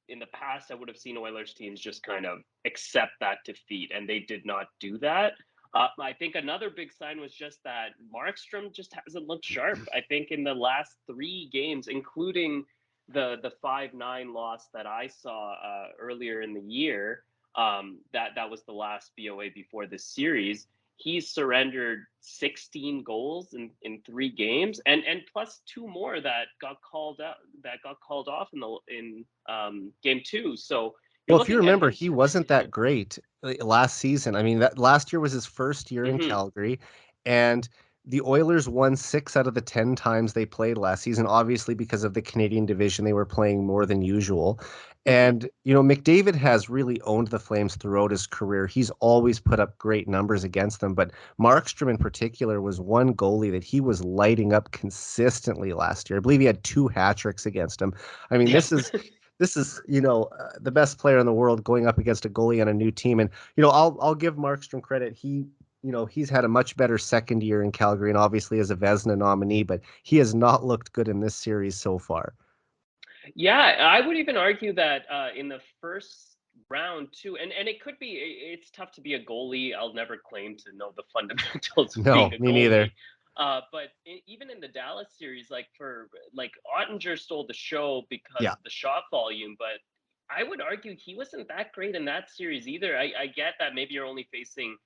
[SPEAKER 2] in the past I would have seen Oilers teams just kind of accept that defeat, and they did not do that. I think another big sign was just that Markstrom just hasn't looked sharp. I think in the last 3 games, including the 5-9 loss that I saw earlier in the year, that was the last BOA before this series. He's surrendered 16 goals in 3 games, and plus 2 more that got called out, that got called off in game 2. So you're
[SPEAKER 1] Well, if you
[SPEAKER 2] looking
[SPEAKER 1] remember, he
[SPEAKER 2] Edmonton.
[SPEAKER 1] wasn't that great last season. I mean, that last year was his first year in
[SPEAKER 2] Hmm.
[SPEAKER 1] Calgary, and the Oilers won 6 out of the 10 times they played last season. Obviously, because of the Canadian division, they were playing more than usual.
[SPEAKER 2] Hmm.
[SPEAKER 1] And McDavid has really owned the Flames throughout his career. He's always put up great numbers against them, but Markstrom in particular was one goalie that he was lighting up consistently last year. I believe he had 2 hat-tricks against him. I mean,
[SPEAKER 2] Yeah.
[SPEAKER 1] this is the best player in the world going up against a goalie on a new team. And I'll give Markstrom credit. He's had a much better second year in Calgary, and obviously as a Vezina nominee, but he has not looked good in this series so far.
[SPEAKER 2] Yeah, I would even argue that in the first round too, and it could be, it's tough to be a goalie. I'll never claim to know the fundamentals of being
[SPEAKER 1] No,
[SPEAKER 2] a
[SPEAKER 1] me neither.
[SPEAKER 2] goalie. But even in the Dallas series, like Ottinger stole the show because
[SPEAKER 1] Yeah.
[SPEAKER 2] of the shot volume, but I would argue he wasn't that great in that series either. I get that maybe you're only facing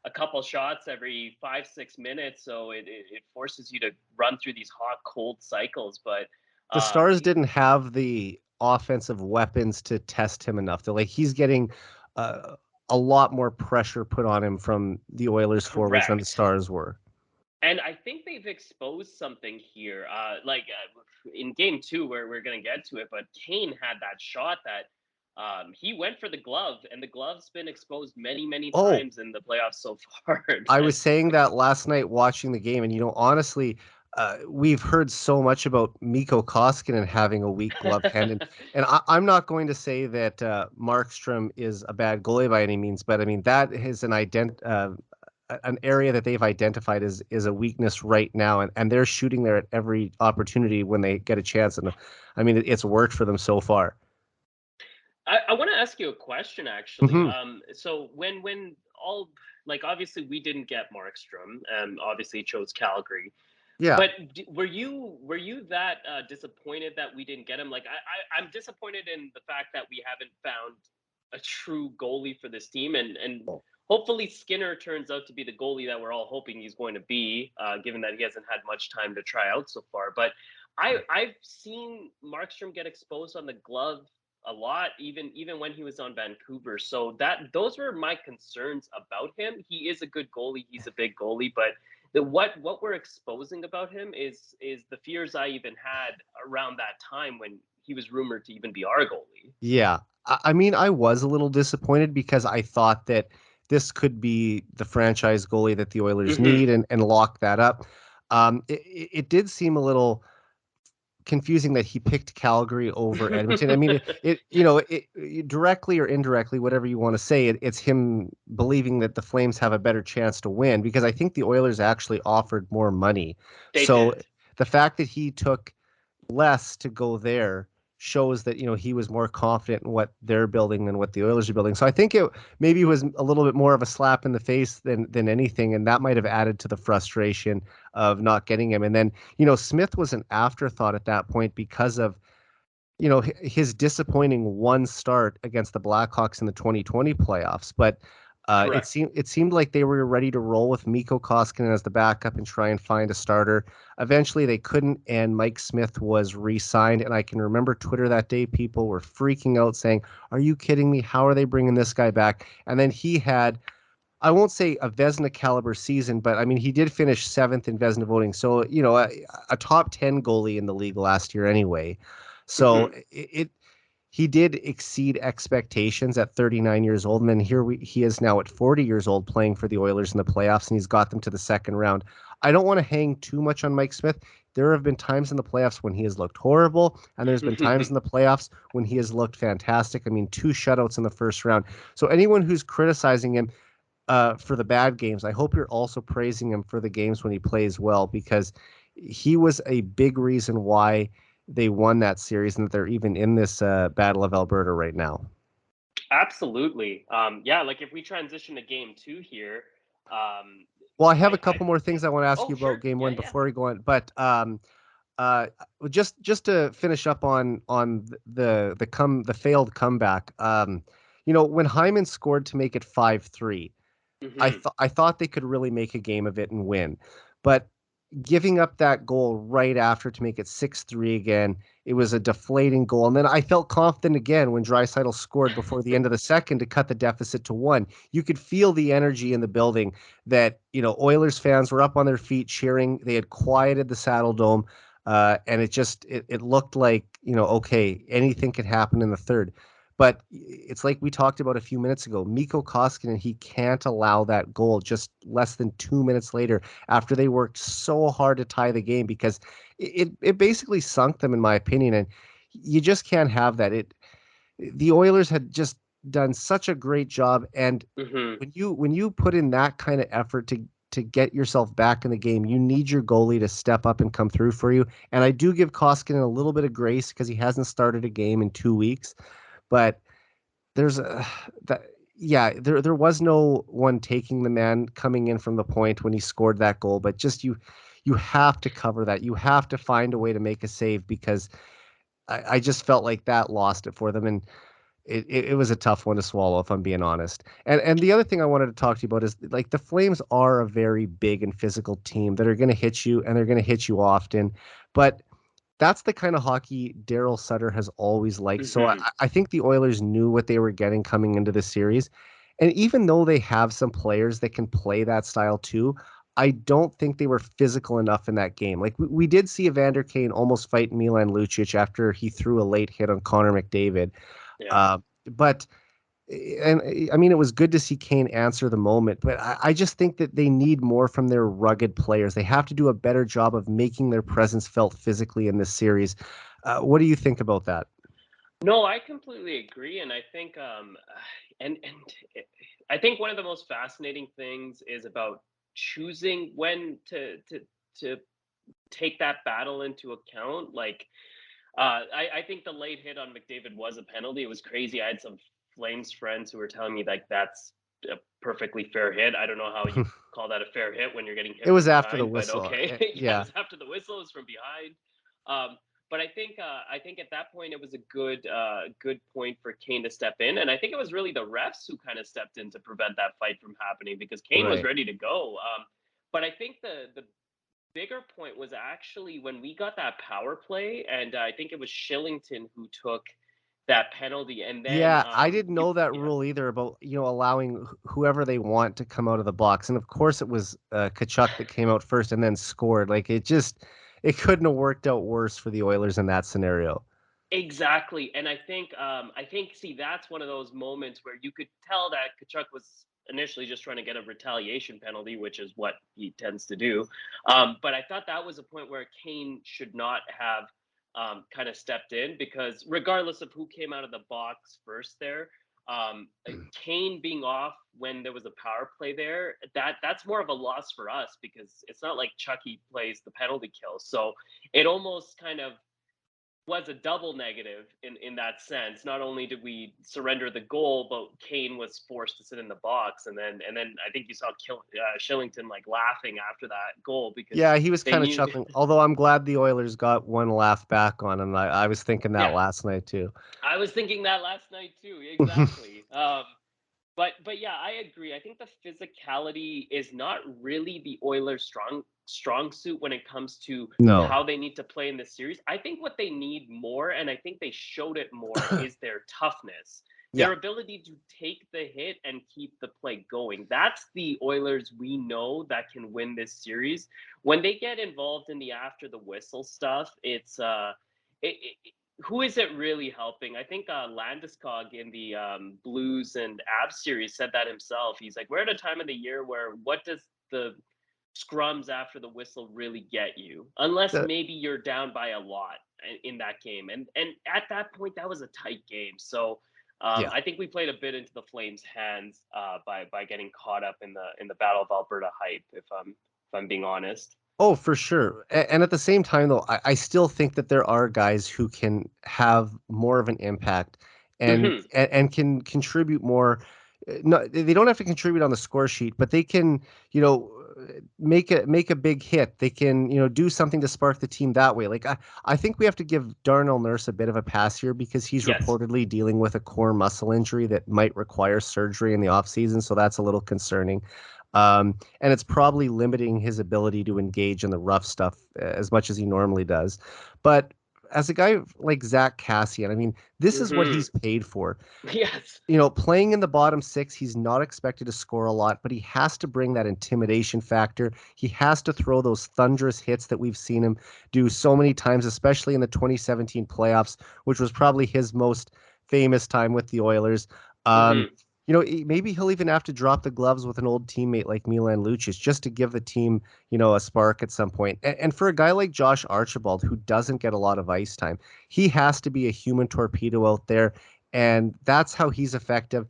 [SPEAKER 2] a couple shots every 5-6 minutes, so it forces you to run through these hot cold cycles, but
[SPEAKER 1] The Stars
[SPEAKER 2] he.
[SPEAKER 1] didn't have the offensive weapons to test him enough. Like he's getting uh, a lot more pressure put on him from the Oilers forwards than the
[SPEAKER 2] Correct.
[SPEAKER 1] Stars were.
[SPEAKER 2] And I think they've exposed something here. In game 2, where we're going to get to it, but Kane had that shot that he went for the glove, and the glove's been exposed many, many
[SPEAKER 1] Oh,
[SPEAKER 2] times in the playoffs so far.
[SPEAKER 1] I was saying that last night watching the game, and honestly, we've heard so much about Mikko Koskinen having a weak glove hand, and I'm not going to say that Markstrom is a bad goalie by any means, but I mean that is an area that they've identified is a weakness right now, and they're shooting there at every opportunity when they get a chance, and I mean it's worked for them so far.
[SPEAKER 2] I want to ask you a question, actually.
[SPEAKER 1] Hmm.
[SPEAKER 2] So when all, like, obviously we didn't get Markstrom, and obviously chose Calgary.
[SPEAKER 1] Yeah.
[SPEAKER 2] But were you that disappointed that we didn't get him? Like I'm disappointed in the fact that we haven't found a true goalie for this team, and hopefully Skinner turns out to be the goalie that we're all hoping he's going to be, given that he hasn't had much time to try out so far. But I've seen Markstrom get exposed on the glove a lot, even when he was on Vancouver. So those were my concerns about him. He is a good goalie. He's a big goalie, but what we're exposing about him is the fears I even had around that time when he was rumored to even be our goalie.
[SPEAKER 1] Yeah. I mean, I was a little disappointed because I thought that this could be the franchise goalie that the Oilers
[SPEAKER 2] Hmm.
[SPEAKER 1] need and lock that up. It did seem a little confusing that he picked Calgary over Edmonton. I mean, directly or indirectly, whatever you want to say, it's him believing that the Flames have a better chance to win because I think the Oilers actually offered more money.
[SPEAKER 2] They
[SPEAKER 1] So
[SPEAKER 2] did.
[SPEAKER 1] the fact that he took less to go there shows that he was more confident in what they're building than what the Oilers are building. So I think it maybe was a little bit more of a slap in the face than anything, and that might have added to the frustration of not getting him. And then Smith was an afterthought at that point because of his disappointing one start against the Blackhawks in the 2020 playoffs, but it
[SPEAKER 2] Correct.
[SPEAKER 1] seemed like they were ready to roll with Mikko Koskinen as the backup and try and find a starter. Eventually, they couldn't, and Mike Smith was re-signed. And I can remember Twitter that day; people were freaking out, saying, "Are you kidding me? How are they bringing this guy back?" And then he had, I won't say a Vezina caliber season, but I mean he did finish 7th in Vezina voting, so a top 10 goalie in the league last year anyway. So
[SPEAKER 2] Hmm.
[SPEAKER 1] he did exceed expectations at 39 years old, and then he is now at 40 years old playing for the Oilers in the playoffs, and he's got them to the second round. I don't want to hang too much on Mike Smith. There have been times in the playoffs when he has looked horrible, and there's been times in the playoffs when he has looked fantastic. I mean, 2 shutouts in the first round. So anyone who's criticizing him for the bad games, I hope you're also praising him for the games when he plays well, because he was a big reason why they won that series and that they're even in this Battle of Alberta right now.
[SPEAKER 2] Absolutely. Yeah, like if we transition to game 2 here, Um,
[SPEAKER 1] Well, I have a
[SPEAKER 2] I
[SPEAKER 1] couple more things I want to ask
[SPEAKER 2] oh
[SPEAKER 1] you about
[SPEAKER 2] sure,
[SPEAKER 1] game
[SPEAKER 2] yeah,
[SPEAKER 1] one
[SPEAKER 2] yeah.
[SPEAKER 1] before we go on, but uh, just to finish up on the failed comeback. When Hyman scored to make it 5-3,
[SPEAKER 2] Hmm.
[SPEAKER 1] I thought they could really make a game of it and win, but giving up that goal right after to make it 6-3 again, it was a deflating goal. And then I felt confident again when Draisaitl scored before the end of the second to cut the deficit to 1. You could feel the energy in the building that, Oilers fans were up on their feet cheering. They had quieted the Saddle Dome. And it looked like, okay, anything could happen in the third. But it's like we talked about a few minutes ago. Mikko Koskinen, he can't allow that goal just less than 2 minutes later after they worked so hard to tie the game, because it basically sunk them, in my opinion. And you just can't have that. The Oilers had just done such a great job, and
[SPEAKER 2] Hmm.
[SPEAKER 1] when you put in that kind of effort to get yourself back in the game, you need your goalie to step up and come through for you. And I do give Koskinen a little bit of grace because he hasn't started a game in 2 weeks, but there's a that yeah, there was no one taking the man coming in from the point when he scored that goal, but just you have to cover that. You have to find a way to make a save, because I just felt like that lost it for them, and it was a tough one to swallow, if I'm being honest. And the other thing I wanted to talk to you about is, like, the Flames are a very big and physical team that are going to hit you, and they're going to hit you often, but that's the kind of hockey Daryl Sutter has always liked. So I,
[SPEAKER 2] Hmm.
[SPEAKER 1] I think the Oilers knew what they were getting coming into the series. And even though they have some players that can play that style too, I don't think they were physical enough in that game. Like, we did see Evander Kane almost fight Milan Lucic after he threw a late hit on Connor McDavid.
[SPEAKER 2] Yeah.
[SPEAKER 1] But and I mean, it was good to see Kane answer the moment, but I just think that they need more from their rugged players. They have to do a better job of making their presence felt physically in this series. What do you think about that?
[SPEAKER 2] No, I completely agree, and I think and it- I think one of the most fascinating things is about choosing when to take that battle into account. Like, I think the late hit on McDavid was a penalty. It was crazy. I had some Flames friends who were telling me like that's a perfectly fair hit. I don't know how you call that a fair hit when you're getting
[SPEAKER 1] It
[SPEAKER 2] hit
[SPEAKER 1] was
[SPEAKER 2] from
[SPEAKER 1] after the
[SPEAKER 2] behind, but
[SPEAKER 1] whistle.
[SPEAKER 2] okay. Yeah, it
[SPEAKER 1] Yeah.
[SPEAKER 2] was after the whistle. It was from behind. But I think at that point it was a good point for Kane to step in, and I think it was really the refs who kind of stepped in to prevent that fight from happening because Kane was
[SPEAKER 1] Right.
[SPEAKER 2] ready to go. But I think the bigger point was actually when we got that power play, and I think it was Shillington who took that penalty, and then
[SPEAKER 1] Yeah, I didn't
[SPEAKER 2] you
[SPEAKER 1] know that
[SPEAKER 2] yeah.
[SPEAKER 1] rule either about, allowing whoever they want to come out of the box. And of course, it was Kachuk that came out first and then scored. Like, it couldn't have worked out worse for the Oilers in that scenario.
[SPEAKER 2] Exactly, and I think see that's one of those moments where you could tell that Kachuk was initially just trying to get a retaliation penalty, which is what he tends to do. But I thought that was a point where Kane should not have kind of stepped in because regardless of who came out of the box first there, Kane being off when there was a power play there, that's more of a loss for us because it's not like Chucky plays the penalty kill, so it almost kind of was a double negative in that sense. Not only did we surrender the goal, but Kane was forced to sit in the box, and then I think you saw Shillington like laughing after that goal because
[SPEAKER 1] Yeah, he was
[SPEAKER 2] they
[SPEAKER 1] kind of
[SPEAKER 2] knew.
[SPEAKER 1] chuckling. Although I'm glad the Oilers got one laugh back on him. I was thinking that
[SPEAKER 2] Yeah,
[SPEAKER 1] last night too.
[SPEAKER 2] I was thinking that last night too. Exactly. But yeah, I agree. I think the physicality is not really the Oilers' strong suit when it comes to
[SPEAKER 1] No.
[SPEAKER 2] how they need to play in this series. I think what they need more, and I think they showed it more, is their toughness,
[SPEAKER 1] Yeah.
[SPEAKER 2] their ability to take the hit and keep the play going. That's the Oilers we know that can win this series. When they get involved in the after the whistle stuff, who is it really helping? I think Landeskog in the Blues and Avs series said that himself. He's like, we're at a time of the year where what does the scrums after the whistle really get you? Unless
[SPEAKER 1] The,
[SPEAKER 2] maybe you're down by a lot in that game. And at that point, that was a tight game. So
[SPEAKER 1] yeah.
[SPEAKER 2] I think we played a bit into the Flames' hands by getting caught up in the Battle of Alberta hype. If I'm being honest.
[SPEAKER 1] Oh, for sure. And at the same time, though, I still think that there are guys who can have more of an impact and
[SPEAKER 2] Hmm.
[SPEAKER 1] and can contribute more. no, they don't have to contribute on the score sheet, but they can, you know, make a big hit. They can, you know, do something to spark the team that way. Like I think we have to give Darnell Nurse a bit of a pass here because he's
[SPEAKER 2] Yes.
[SPEAKER 1] reportedly dealing with a core muscle injury that might require surgery in the offseason, so that's a little concerning. And it's probably limiting his ability to engage in the rough stuff as much as he normally does. But as a guy like Zach Cassian, I mean, this is what
[SPEAKER 2] Hmm.
[SPEAKER 1] he's paid for.
[SPEAKER 2] Yes.
[SPEAKER 1] You know, playing in the bottom six, he's not expected to score a lot, but he has to bring that intimidation factor. He has to throw those thunderous hits that we've seen him do so many times, especially in the 2017 playoffs, which was probably his most famous time with the Oilers. Um,
[SPEAKER 2] Hmm.
[SPEAKER 1] you know, maybe he'll even have to drop the gloves with an old teammate like Milan Lucic just to give the team, you know, a spark at some point. And for a guy like Josh Archibald, who doesn't get a lot of ice time, he has to be a human torpedo out there, and that's how he's effective.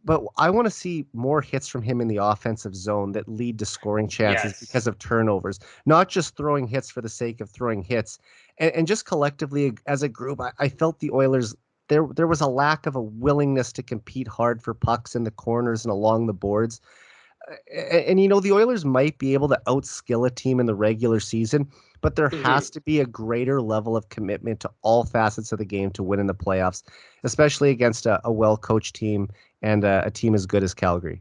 [SPEAKER 1] But I want to see more hits from him in the offensive zone that lead to scoring chances
[SPEAKER 2] Yes.
[SPEAKER 1] because of turnovers, not just throwing hits for the sake of throwing hits. And just collectively as a group, I felt the Oilers, there was a lack of a willingness to compete hard for pucks in the corners and along the boards. And you know, the Oilers might be able to outskill a team in the regular season, but there
[SPEAKER 2] Hmm.
[SPEAKER 1] has to be a greater level of commitment to all facets of the game to win in the playoffs, especially against a well-coached team and a team as good as Calgary.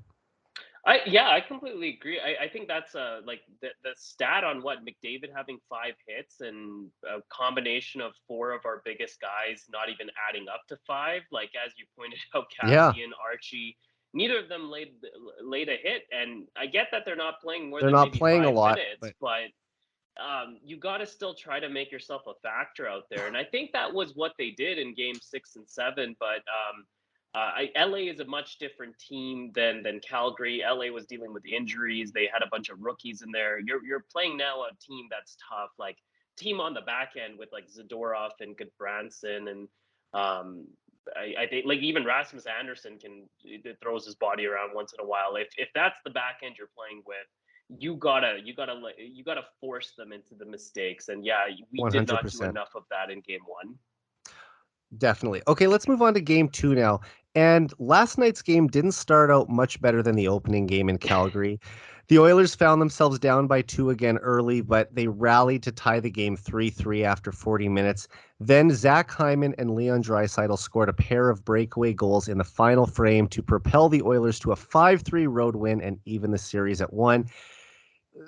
[SPEAKER 2] I completely agree. I think that's like the stat on what McDavid having 5 hits and a combination of four of our biggest guys not even adding up to five. Like as you pointed out,
[SPEAKER 1] Yeah,
[SPEAKER 2] Cassie and Archie, neither of them laid a hit, and I get that they're not playing more
[SPEAKER 1] they're
[SPEAKER 2] than
[SPEAKER 1] not
[SPEAKER 2] maybe
[SPEAKER 1] playing a
[SPEAKER 2] five
[SPEAKER 1] lot,
[SPEAKER 2] minutes,
[SPEAKER 1] but
[SPEAKER 2] but you got to still try to make yourself a factor out there. And I think that was what they did in game 6 and 7. But LA is a much different team than Calgary. LA was dealing with injuries. They had a bunch of rookies in there. You're playing now a team that's tough, like team on the back end with like Zadorov and Goodbranson and I think like even Rasmus Anderson can throws his body around once in a while. If that's the back end you're playing with, you gotta force them into the mistakes. And yeah, we did not do
[SPEAKER 1] 100%.
[SPEAKER 2] enough of that in game one.
[SPEAKER 1] Definitely. Okay, let's move on to game two now. And last night's game didn't start out much better than the opening game in Calgary. The Oilers found themselves down by two again early, but they rallied to tie the game 3-3 after 40 minutes. Then Zach Hyman and Leon Draisaitl scored a pair of breakaway goals in the final frame to propel the Oilers to a 5-3 road win and even the series at one.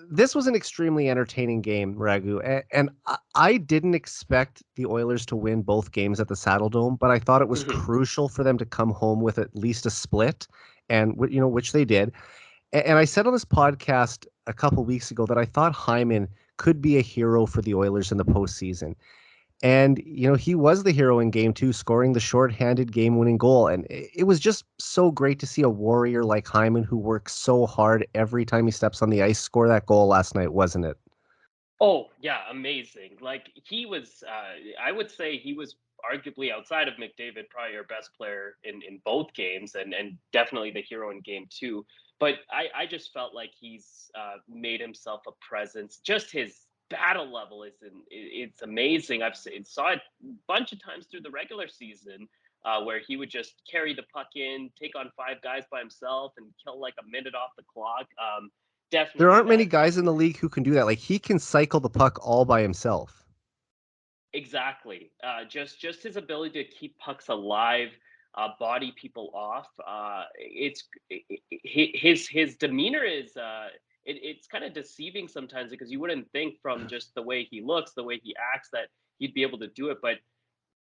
[SPEAKER 1] This was an extremely entertaining game, Raghu, and I didn't expect the Oilers to win both games at the Saddle Dome, but I thought it was
[SPEAKER 2] Mhm.
[SPEAKER 1] crucial for them to come home with at least a split, and you know, which they did. And I said on this podcast a couple weeks ago that I thought Hyman could be a hero for the Oilers in the postseason. And, you know, he was the hero in game two, scoring the shorthanded game winning goal. And it was just so great to see a warrior like Hyman, who works so hard every time he steps on the ice, score that goal last night, wasn't it?
[SPEAKER 2] Oh yeah, amazing. Like he was, I would say he was arguably outside of McDavid, probably our best player in both games, and definitely the hero in game two. But I just felt like he's made himself a presence. Just his battle level it's amazing. Saw it a bunch of times through the regular season. Where he would just carry the puck in, take on 5 guys by himself, and kill like a minute off the clock.
[SPEAKER 1] There
[SPEAKER 2] Definitely
[SPEAKER 1] aren't many
[SPEAKER 2] that
[SPEAKER 1] guys in the league who can do that. Like, he can cycle the puck all by himself.
[SPEAKER 2] Exactly. Just his ability to keep pucks alive, body people off. His demeanor is it's kind of deceiving sometimes because you wouldn't think from just the way he looks, the way he acts, that he'd be able to do it. But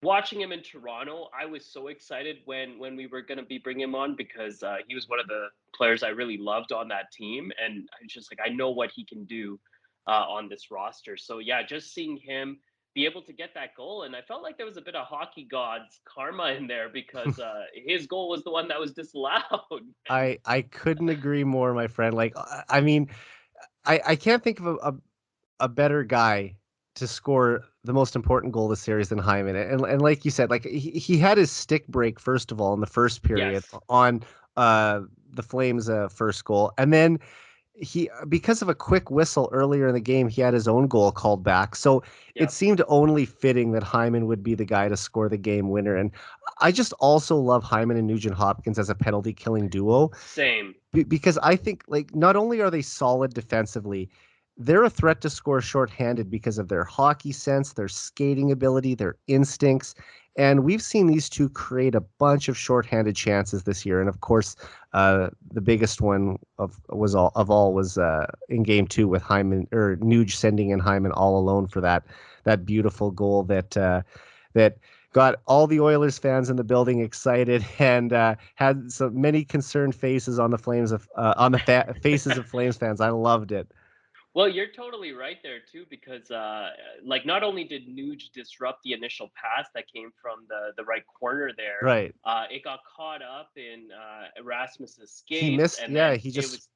[SPEAKER 2] watching him in Toronto, I was so excited when we were going to be bringing him on because he was one of the players I really loved on that team, and I was just like, I know what he can do on this roster. So yeah, just seeing him be able to get that goal, and I felt like there was a bit of hockey gods karma in there because his goal was the one that was disallowed. And
[SPEAKER 1] I couldn't agree more, my friend. Like, I mean, I can't think of a better guy to score the most important goal of the series than Hyman. And like you said, like he had his stick break first of all in the first period
[SPEAKER 2] yes,
[SPEAKER 1] on uh the Flames' first goal, and then he because of a quick whistle earlier in the game, he had his own goal called back. So it
[SPEAKER 2] Yep.
[SPEAKER 1] seemed only fitting that Hyman would be the guy to score the game winner. And I just also love Hyman and Nugent Hopkins as a penalty killing duo
[SPEAKER 2] Same.
[SPEAKER 1] because I think like not only are they solid defensively, they're a threat to score shorthanded because of their hockey sense, their skating ability, their instincts. And we've seen these two create a bunch of shorthanded chances this year. And of course, the biggest one of all was in game two with Hyman or Nuge sending in Hyman all alone for that beautiful goal that got all the Oilers fans in the building excited and had so many concerned faces on the faces of Flames fans. I loved it.
[SPEAKER 2] Well, you're totally right there too, because like not only did Nuge disrupt the initial pass that came from the right corner there,
[SPEAKER 1] Right.
[SPEAKER 2] it got caught up in Erasmus's
[SPEAKER 1] He
[SPEAKER 2] skates,
[SPEAKER 1] missed.
[SPEAKER 2] and
[SPEAKER 1] Yeah,
[SPEAKER 2] then
[SPEAKER 1] he
[SPEAKER 2] it
[SPEAKER 1] just
[SPEAKER 2] was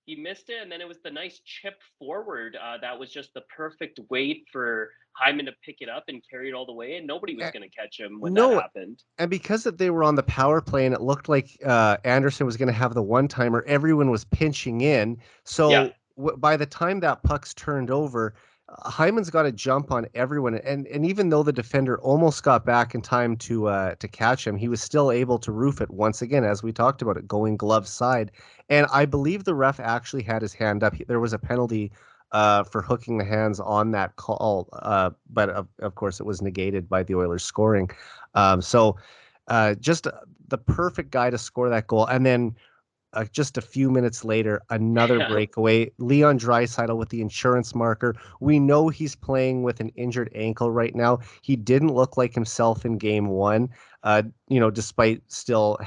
[SPEAKER 2] he missed it, and then it was the nice chip forward that was just the perfect weight for Hyman to pick it up and carry it all the way, and nobody was
[SPEAKER 1] eh,
[SPEAKER 2] going to catch him when that
[SPEAKER 1] no.
[SPEAKER 2] happened.
[SPEAKER 1] And because that they were on the power play and it looked like Anderson was going to have the one timer, everyone was pinching in.
[SPEAKER 2] Yeah.
[SPEAKER 1] So by the time that puck's turned over, Hyman's got to jump on everyone. And even though the defender almost got back in time to catch him, he was still able to roof it once again, as we talked about it, going glove side. And I believe the ref actually had his hand up. There was a penalty for hooking the hands on that call, but of course it was negated by the Oilers scoring. Just the perfect guy to score that goal. And then just a few minutes later, another
[SPEAKER 2] Yeah.
[SPEAKER 1] breakaway. Leon Draisaitl with the insurance marker. We know he's playing with an injured ankle right now. He didn't look like himself in game one, despite still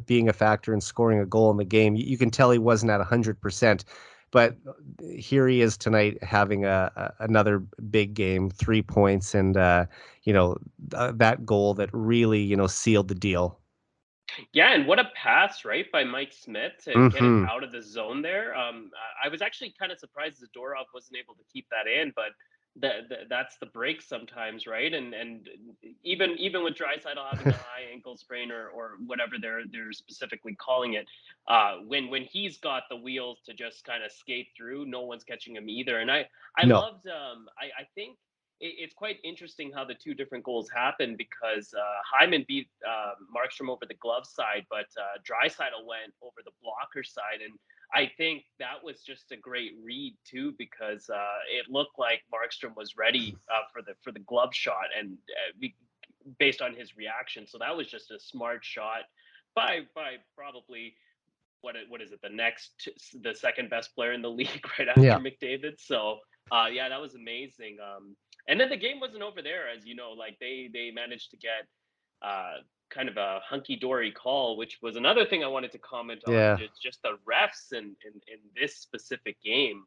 [SPEAKER 1] being a factor in scoring a goal in the game. You can tell he wasn't at 100%. But here he is tonight having another big game, 3 points, and that goal that really sealed the deal.
[SPEAKER 2] Yeah, and what a pass, right, by Mike Smith to get it
[SPEAKER 1] Hmm.
[SPEAKER 2] out of the zone there. I was actually kind of surprised Zadorov wasn't able to keep that in, but that's the break sometimes, right? And even with Draisaitl having a high ankle sprain or whatever they're specifically calling it, when he's got the wheels to just kind of skate through, no one's catching him either. And I
[SPEAKER 1] No.
[SPEAKER 2] loved I think it's quite interesting how the two different goals happened because Hyman beat Markstrom over the glove side, but Draisaitl went over the blocker side, and I think that was just a great read too because it looked like Markstrom was ready for the glove shot, and based on his reaction, so that was just a smart shot by probably what is it the second best player in the league right after
[SPEAKER 1] Yeah.
[SPEAKER 2] McDavid. So yeah, that was amazing. And then the game wasn't over there, as you know. Like they managed to get uh, kind of a hunky dory call, which was another thing I wanted to comment on.
[SPEAKER 1] Yeah.
[SPEAKER 2] Just the refs in this specific game.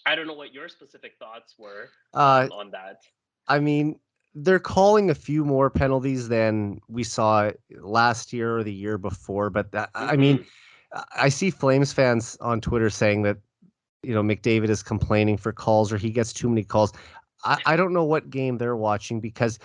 [SPEAKER 2] I don't know what your specific thoughts were
[SPEAKER 1] Uh,
[SPEAKER 2] on that.
[SPEAKER 1] I mean, they're calling a few more penalties than we saw last year or the year before, but I mean,
[SPEAKER 2] Hmm.
[SPEAKER 1] I see Flames fans on Twitter saying that McDavid is complaining for calls or he gets too many calls. I don't know what game they're watching because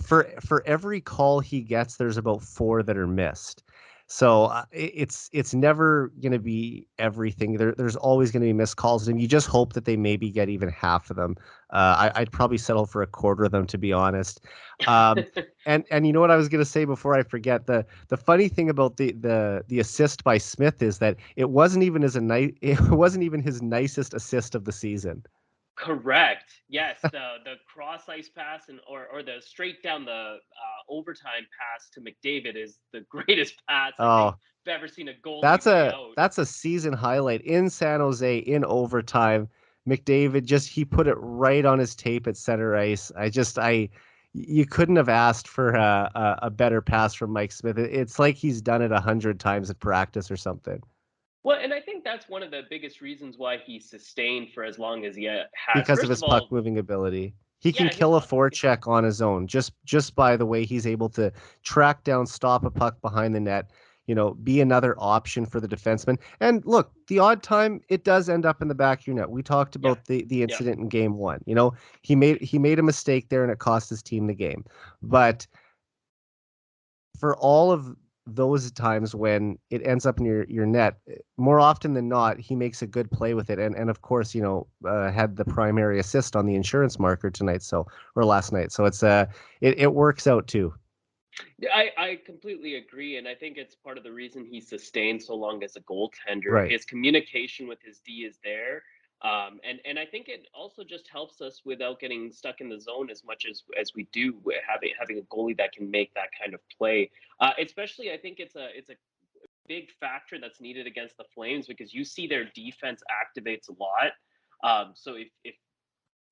[SPEAKER 1] for every call he gets, there's about four that are missed. So it's never going to be everything. There's always going to be missed calls, and you just hope that they maybe get even half of them. I'd probably settle for a quarter of them, to be honest. Um, and you know what I was going to say before I forget, the funny thing about the assist by Smith is that it wasn't even his nicest assist of the season.
[SPEAKER 2] Correct. Yes, the cross ice pass or the straight down the overtime pass to McDavid is the greatest pass I think
[SPEAKER 1] Oh,
[SPEAKER 2] I've ever seen a goalie
[SPEAKER 1] that's
[SPEAKER 2] lay
[SPEAKER 1] a
[SPEAKER 2] out.
[SPEAKER 1] that's a season highlight in San Jose in overtime. McDavid he put it right on his tape at center ice. You couldn't have asked for a better pass from Mike Smith. It's like he's done it 100 times at practice or something.
[SPEAKER 2] Well, and I think that's one of the biggest reasons why he sustained for as long as he has.
[SPEAKER 1] Because of
[SPEAKER 2] First
[SPEAKER 1] his
[SPEAKER 2] of
[SPEAKER 1] puck
[SPEAKER 2] all,
[SPEAKER 1] moving ability. He can
[SPEAKER 2] yeah, his
[SPEAKER 1] kill a
[SPEAKER 2] puck.
[SPEAKER 1] forecheck on his own just by the way he's able to track down, stop a puck behind the net, be another option for the defenseman. And look, the odd time it does end up in the back of your net. We talked
[SPEAKER 2] Yeah,
[SPEAKER 1] about the
[SPEAKER 2] yeah.
[SPEAKER 1] incident in game one. He made a mistake there and it cost his team the game. But for all of those times when it ends up in your net, more often than not, he makes a good play with it. And of course, had the primary assist on the insurance marker tonight, or last night. So it works out too.
[SPEAKER 2] I completely agree, and I think it's part of the reason he sustained so long as a goaltender.
[SPEAKER 1] Right.
[SPEAKER 2] His communication with his D is there, and I think it also just helps us without getting stuck in the zone as much as we do. Having a goalie that can make that kind of play, especially I think it's a big factor that's needed against the Flames because you see their defense activates a lot. So if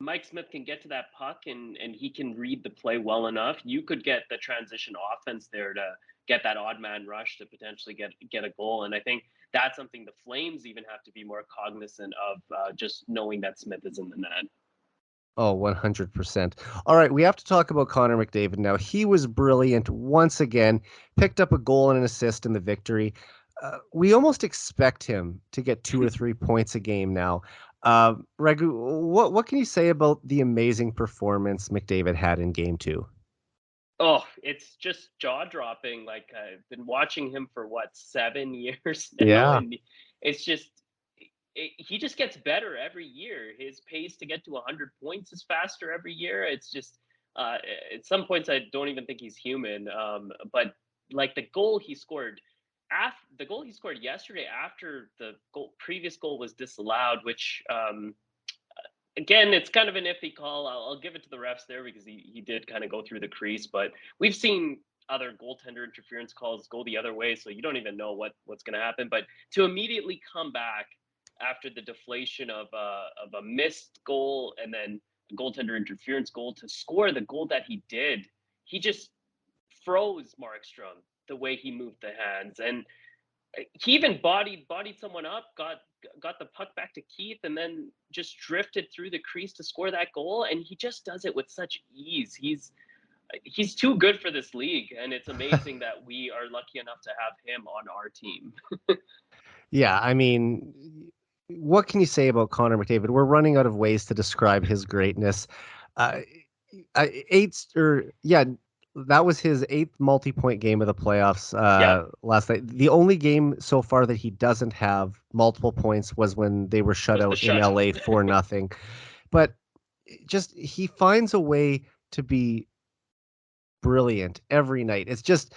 [SPEAKER 2] Mike Smith can get to that puck and he can read the play well enough, you could get the transition offense there to get that odd man rush to potentially get a goal. And I think that's something the Flames even have to be more cognizant of, just knowing that Smith is in the net.
[SPEAKER 1] Oh, 100%. All right, we have to talk about Connor McDavid now. He was brilliant once again, picked up a goal and an assist in the victory. We almost expect him to get 2 or 3 points a game now. Raghu, what can you say about the amazing performance McDavid had in Game 2?
[SPEAKER 2] Oh, it's just jaw dropping. Like I've been watching him for what 7 years now,
[SPEAKER 1] Yeah.
[SPEAKER 2] and it's just he just gets better every year. His pace to get to 100 points is faster every year. It's just uh, at some points I don't even think he's human. But like the goal he scored yesterday after the previous goal was disallowed, which again, it's kind of an iffy call. I'll give it to the refs there because he did kind of go through the crease, but we've seen other goaltender interference calls go the other way, so you don't even know what's going to happen. But to immediately come back after the deflation of a missed goal and then a goaltender interference goal to score the goal that he did, he just froze Markstrom the way he moved the hands, and he even bodied someone up, got the puck back to Keith, and then just drifted through the crease to score that goal. And he just does it with such ease. He's too good for this league, and it's amazing that we are lucky enough to have him on our team.
[SPEAKER 1] Yeah, I mean, what can you say about Connor McDavid? We're running out of ways to describe his greatness. Uh, yeah, that was his eighth multi-point game of the playoffs
[SPEAKER 2] Yeah,
[SPEAKER 1] last night. The only game so far that he doesn't have multiple points was when they were shut
[SPEAKER 2] was the
[SPEAKER 1] out in
[SPEAKER 2] shutout.
[SPEAKER 1] LA for nothing. But just he finds a way to be brilliant every night. It's just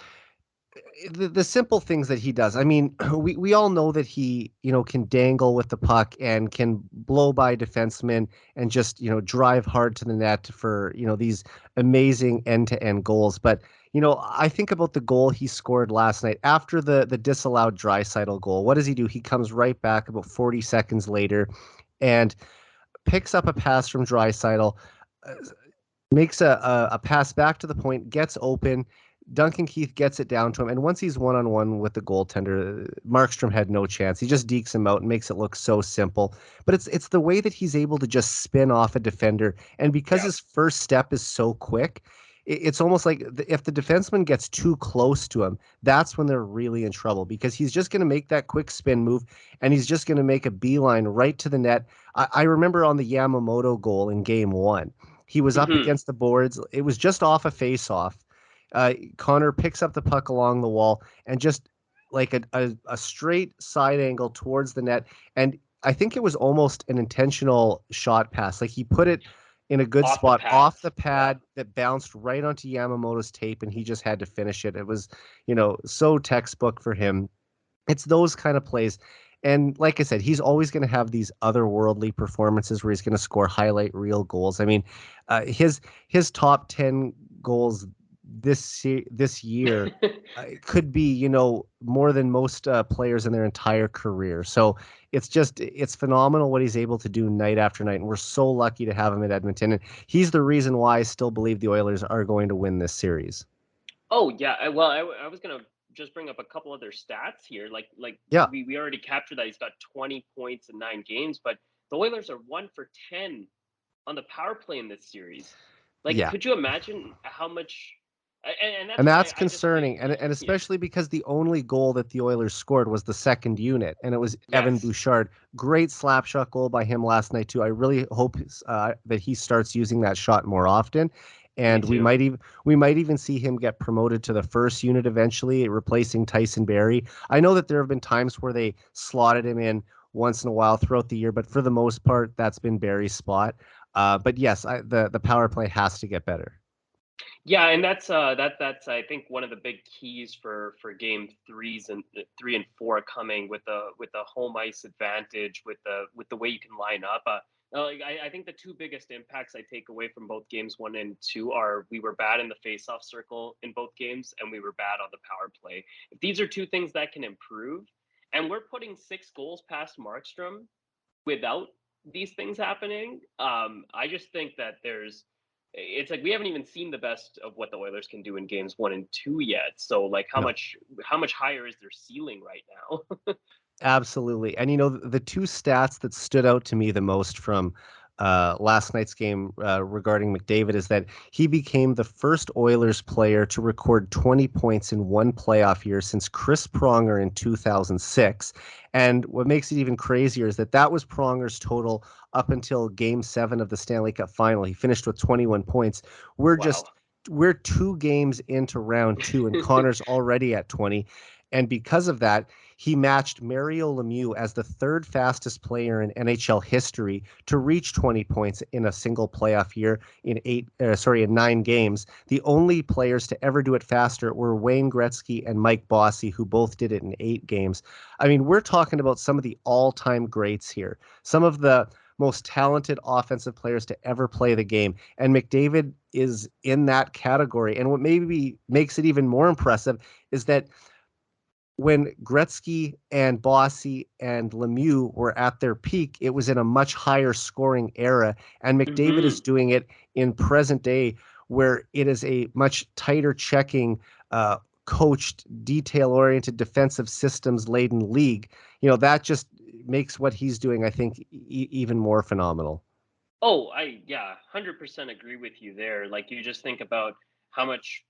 [SPEAKER 1] the simple things that he does. I mean, we all know that he, can dangle with the puck and can blow by defensemen and just, drive hard to the net for, these amazing end-to-end goals. But, I think about the goal he scored last night after the disallowed Draisaitl goal. What does he do? He comes right back about 40 seconds later and picks up a pass from Draisaitl, uh, makes a pass back to the point, gets open. Duncan Keith gets it down to him, and once he's one-on-one with the goaltender, Markstrom had no chance. He just dekes him out and makes it look so simple. But it's the way that he's able to just spin off a defender, and because
[SPEAKER 2] Yeah.
[SPEAKER 1] his first step is so quick, it's almost like if the defenseman gets too close to him, that's when they're really in trouble because he's just going to make that quick spin move, and he's just going to make a beeline right to the net. I remember on the Yamamoto goal in Game 1, he was up
[SPEAKER 2] Hmm.
[SPEAKER 1] against the boards. It was just off a face-off. Connor picks up the puck along the wall and just like a straight side angle towards the net. And I think it was almost an intentional shot pass. Like he put it in a good
[SPEAKER 2] Off the
[SPEAKER 1] spot off the
[SPEAKER 2] pads. Yeah.
[SPEAKER 1] pad that bounced right onto Yamamoto's tape, and he just had to finish it. It was, so textbook for him. It's those kind of plays. And like I said, he's always going to have these otherworldly performances where he's going to score highlight reel goals. I mean, his top 10 goals this year could be, more than most players in their entire career. So it's phenomenal what he's able to do night after night. And we're so lucky to have him at Edmonton. And he's the reason why I still believe the Oilers are going to win this series.
[SPEAKER 2] Oh yeah. Well, I was gonna just bring up a couple other stats here. Like
[SPEAKER 1] Yeah.
[SPEAKER 2] we already captured that he's got 20 points in 9 games, but the Oilers are 1 for 10 on the power play in this series. Like,
[SPEAKER 1] Yeah.
[SPEAKER 2] could you imagine how much? And that's
[SPEAKER 1] And
[SPEAKER 2] why
[SPEAKER 1] that's
[SPEAKER 2] I just think,
[SPEAKER 1] concerning. And
[SPEAKER 2] yeah,
[SPEAKER 1] especially because the only goal that the Oilers scored was the second unit, and it was Evan
[SPEAKER 2] yes,
[SPEAKER 1] Bouchard. Great slap shot goal by him last night, too. I really hope that he starts using that shot more often.
[SPEAKER 2] Me
[SPEAKER 1] and
[SPEAKER 2] too.
[SPEAKER 1] we might even see him get promoted to the first unit eventually, replacing Tyson Barrie. I know that there have been times where they slotted him in once in a while throughout the year, but for the most part, that's been Barrie's spot. But yes, the power play has to get better.
[SPEAKER 2] Yeah, and that's I think one of the big keys for game threes and 3 and 4 coming with the home ice advantage with the way you can line up. Like I think the two biggest impacts I take away from both games 1 and 2 are we were bad in the faceoff circle in both games and we were bad on the power play. If these are two things that can improve, and we're putting 6 goals past Markstrom without these things happening, I just think that it's like we haven't even seen the best of what the Oilers can do in games 1 and 2 yet. So like
[SPEAKER 1] No.
[SPEAKER 2] how much higher is their ceiling right now?
[SPEAKER 1] Absolutely. And the two stats that stood out to me the most from last night's game regarding McDavid is that he became the first Oilers player to record 20 points in one playoff year since Chris Pronger in 2006. And what makes it even crazier is that that was Pronger's total up until Game 7 of the Stanley Cup Final. He finished with 21 points. We're
[SPEAKER 2] Wow.
[SPEAKER 1] just we're 2 games into round two, and Connor's already at 20. And because of that, he matched Mario Lemieux as the third fastest player in NHL history to reach 20 points in a single playoff year in 9 games. The only players to ever do it faster were Wayne Gretzky and Mike Bossy, who both did it in 8 games. I mean, we're talking about some of the all-time greats here, some of the most talented offensive players to ever play the game. And McDavid is in that category. And what maybe makes it even more impressive is that when Gretzky and Bossy and Lemieux were at their peak, it was in a much higher scoring era. And McDavid is
[SPEAKER 2] Hmm.
[SPEAKER 1] doing it in present day, where it is a much tighter checking, coached, detail oriented, defensive systems laden league. That just makes what he's doing, I think, even more phenomenal.
[SPEAKER 2] Oh, I yeah, 100% agree with you there. Like you just think about how much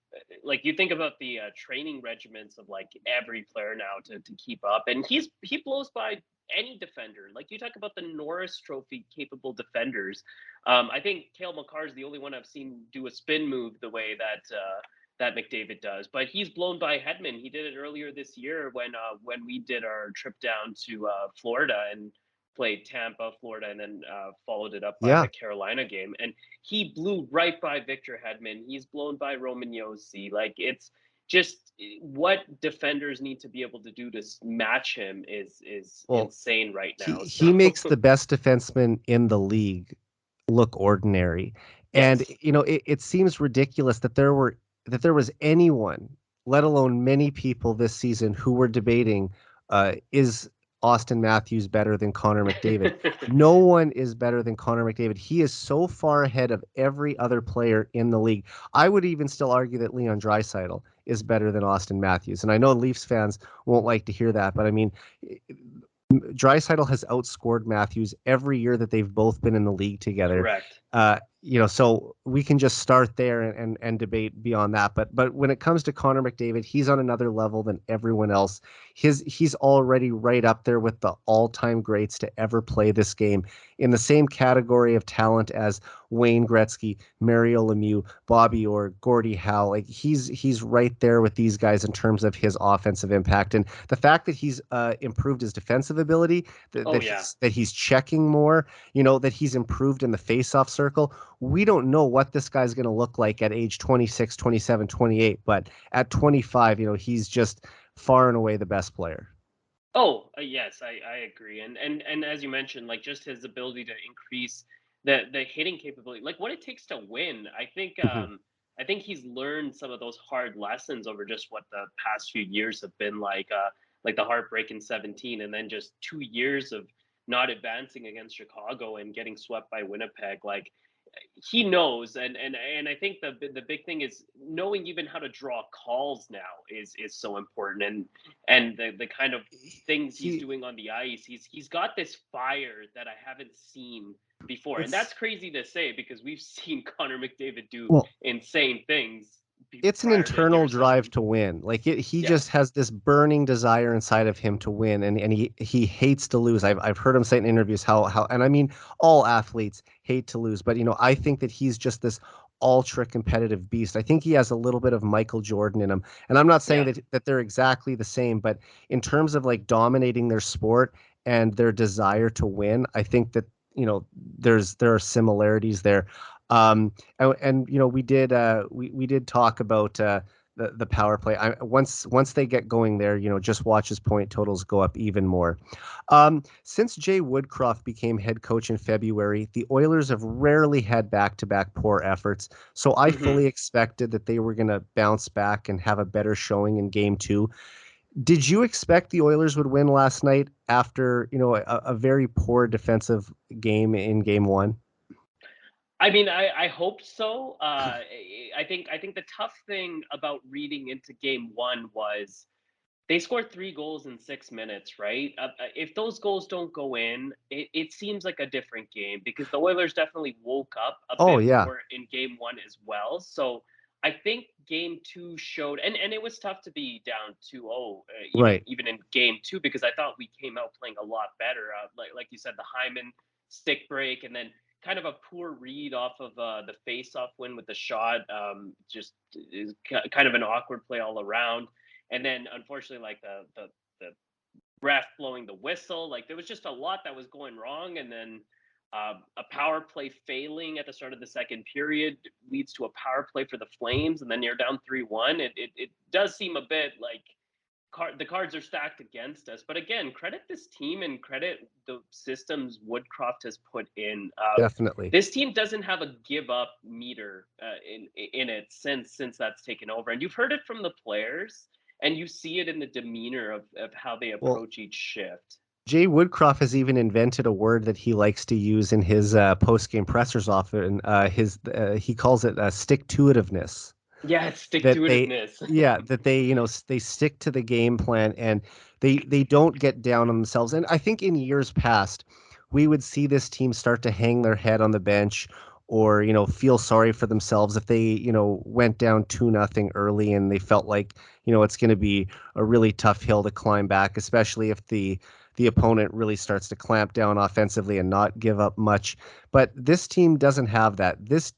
[SPEAKER 2] like you think about the training regiments of like every player now to keep up, and he blows by any defender. Like you talk about the Norris Trophy capable defenders. I think Kale McCarr is the only one I've seen do a spin move the way that McDavid does. But he's blown by Hedman. He did it earlier this year when we did our trip down to Florida and played Tampa, Florida, and then followed it up by
[SPEAKER 1] Yeah.
[SPEAKER 2] the Carolina game. And he blew right by Victor Hedman. He's blown by Roman Yossi. Like it's just what defenders need to be able to do to match him is
[SPEAKER 1] Well,
[SPEAKER 2] insane right
[SPEAKER 1] he
[SPEAKER 2] now.
[SPEAKER 1] he
[SPEAKER 2] So
[SPEAKER 1] makes the best defenseman in the league look ordinary. And
[SPEAKER 2] yes.
[SPEAKER 1] it seems ridiculous that there was anyone, let alone many people this season, who were debating, is Austin Matthews better than Connor McDavid? No one is better than Connor McDavid. He is so far ahead of every other player in the league. I would even still argue that Leon Draisaitl is better than Austin Matthews. And I know Leafs fans won't like to hear that, but I mean, Draisaitl has outscored Matthews every year that they've both been in the league together.
[SPEAKER 2] Correct.
[SPEAKER 1] So we can just start there and debate beyond that. But when it comes to Connor McDavid, he's on another level than everyone else. He's already right up there with the all-time greats to ever play this game, in the same category of talent as Wayne Gretzky, Mario Lemieux, Bobby Orr, Gordie Howe. Like he's right there with these guys in terms of his offensive impact. And the fact that he's improved his defensive ability, that,
[SPEAKER 2] Oh
[SPEAKER 1] that
[SPEAKER 2] yeah.
[SPEAKER 1] he's that he's checking more, that he's improved in the faceoff circle. We don't know what this guy's going to look like at age 26, 27, 28, but at 25, he's just far and away the best player.
[SPEAKER 2] Oh, yes, I agree. And as you mentioned, like just his ability to increase the hitting capability, like what it takes to win.
[SPEAKER 1] Mhm.
[SPEAKER 2] I think he's learned some of those hard lessons over just what the past few years have been like the heartbreak in 17 and then just 2 years of not advancing against Chicago and getting swept by Winnipeg. Like he knows, and I think the big thing is knowing even how to draw calls now is so important, and the kind of things he's
[SPEAKER 1] He
[SPEAKER 2] doing on the ice. He's got this fire that I haven't seen before, and
[SPEAKER 1] it's
[SPEAKER 2] that's crazy to say because we've seen Connor McDavid do
[SPEAKER 1] well,
[SPEAKER 2] insane things
[SPEAKER 1] it's an
[SPEAKER 2] prior to
[SPEAKER 1] internal
[SPEAKER 2] here. So
[SPEAKER 1] drive to win. Like he
[SPEAKER 2] yeah.
[SPEAKER 1] just has this burning desire inside of him to win, and he hates to lose. I've heard him say in interviews how and I mean all athletes hate to lose, but I think that he's just this ultra competitive beast. I think he has a little bit of Michael Jordan in him. And I'm not saying
[SPEAKER 2] Yeah.
[SPEAKER 1] that they're exactly the same, but in terms of like dominating their sport and their desire to win, I think that, there are similarities there. And we did talk about the power play. Once they get going there, just watch his point totals go up even more. Since Jay Woodcroft became head coach in February, the Oilers have rarely had back-to-back poor efforts. So I
[SPEAKER 2] Hmm.
[SPEAKER 1] fully expected that they were going to bounce back and have a better showing in game two. Did you expect the Oilers would win last night after, a very poor defensive game in game one?
[SPEAKER 2] I mean, I hope so. I think the tough thing about reading into game one was they scored 3 goals in 6 minutes, right? If those goals don't go in, it seems like a different game because the Oilers definitely woke up a
[SPEAKER 1] Oh,
[SPEAKER 2] bit
[SPEAKER 1] yeah.
[SPEAKER 2] more in game one as well. So I think game two showed, and it was tough to be down 2-0, even
[SPEAKER 1] Right.
[SPEAKER 2] even in game two because I thought we came out playing a lot better. Like you said, the Hyman stick break, and then kind of a poor read off of the face-off win with the shot. Just is kind of an awkward play all around, and then unfortunately, like the ref blowing the whistle, like there was just a lot that was going wrong, and then a power play failing at the start of the second period leads to a power play for the Flames, and then you're down 3-1. It does seem a bit like the cards are stacked against us. But again, credit this team and credit the systems Woodcroft has put in.
[SPEAKER 1] Definitely.
[SPEAKER 2] This team doesn't have a give up meter in it since that's taken over, and you've heard it from the players, and you see it in the demeanor of how they
[SPEAKER 1] Well,
[SPEAKER 2] approach each shift.
[SPEAKER 1] Jay Woodcroft has even invented a word that he likes to use in his post-game pressers often. He calls it stick-to-itiveness.
[SPEAKER 2] Yeah, it's stick to
[SPEAKER 1] That they,
[SPEAKER 2] itiveness.
[SPEAKER 1] yeah, that they, they stick to the game plan and they don't get down on themselves. And I think in years past, we would see this team start to hang their head on the bench or, feel sorry for themselves if they, went down 2-0 early and they felt like, it's going to be a really tough hill to climb back, especially if the opponent really starts to clamp down offensively and not give up much. But this team doesn't have that. This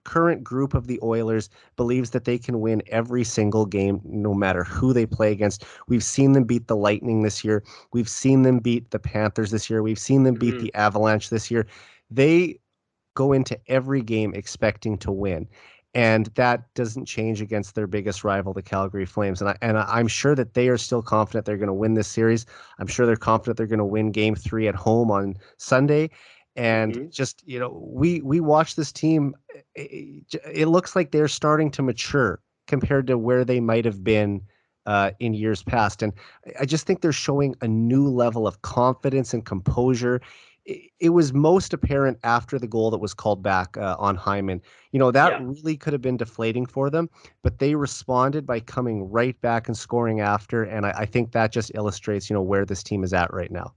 [SPEAKER 1] current group of the Oilers believes that they can win every single game, no matter who they play against. We've seen them beat the Lightning this year. We've seen them beat the Panthers this year. We've seen them beat
[SPEAKER 2] Hmm.
[SPEAKER 1] the Avalanche this year. They go into every game expecting to win. And that doesn't change against their biggest rival, the Calgary Flames. I'm sure that they are still confident they're going to win this series. I'm sure they're confident they're going to win Game 3 at home on Sunday. And
[SPEAKER 2] Hmm.
[SPEAKER 1] just we watch this team. It looks like they're starting to mature compared to where they might have been in years past. And I just think they're showing a new level of confidence and composure. It was most apparent after the goal that was called back on Hyman. That
[SPEAKER 2] Yeah.
[SPEAKER 1] really could have been deflating for them, but they responded by coming right back and scoring after. And I think that just illustrates, where this team is at right now.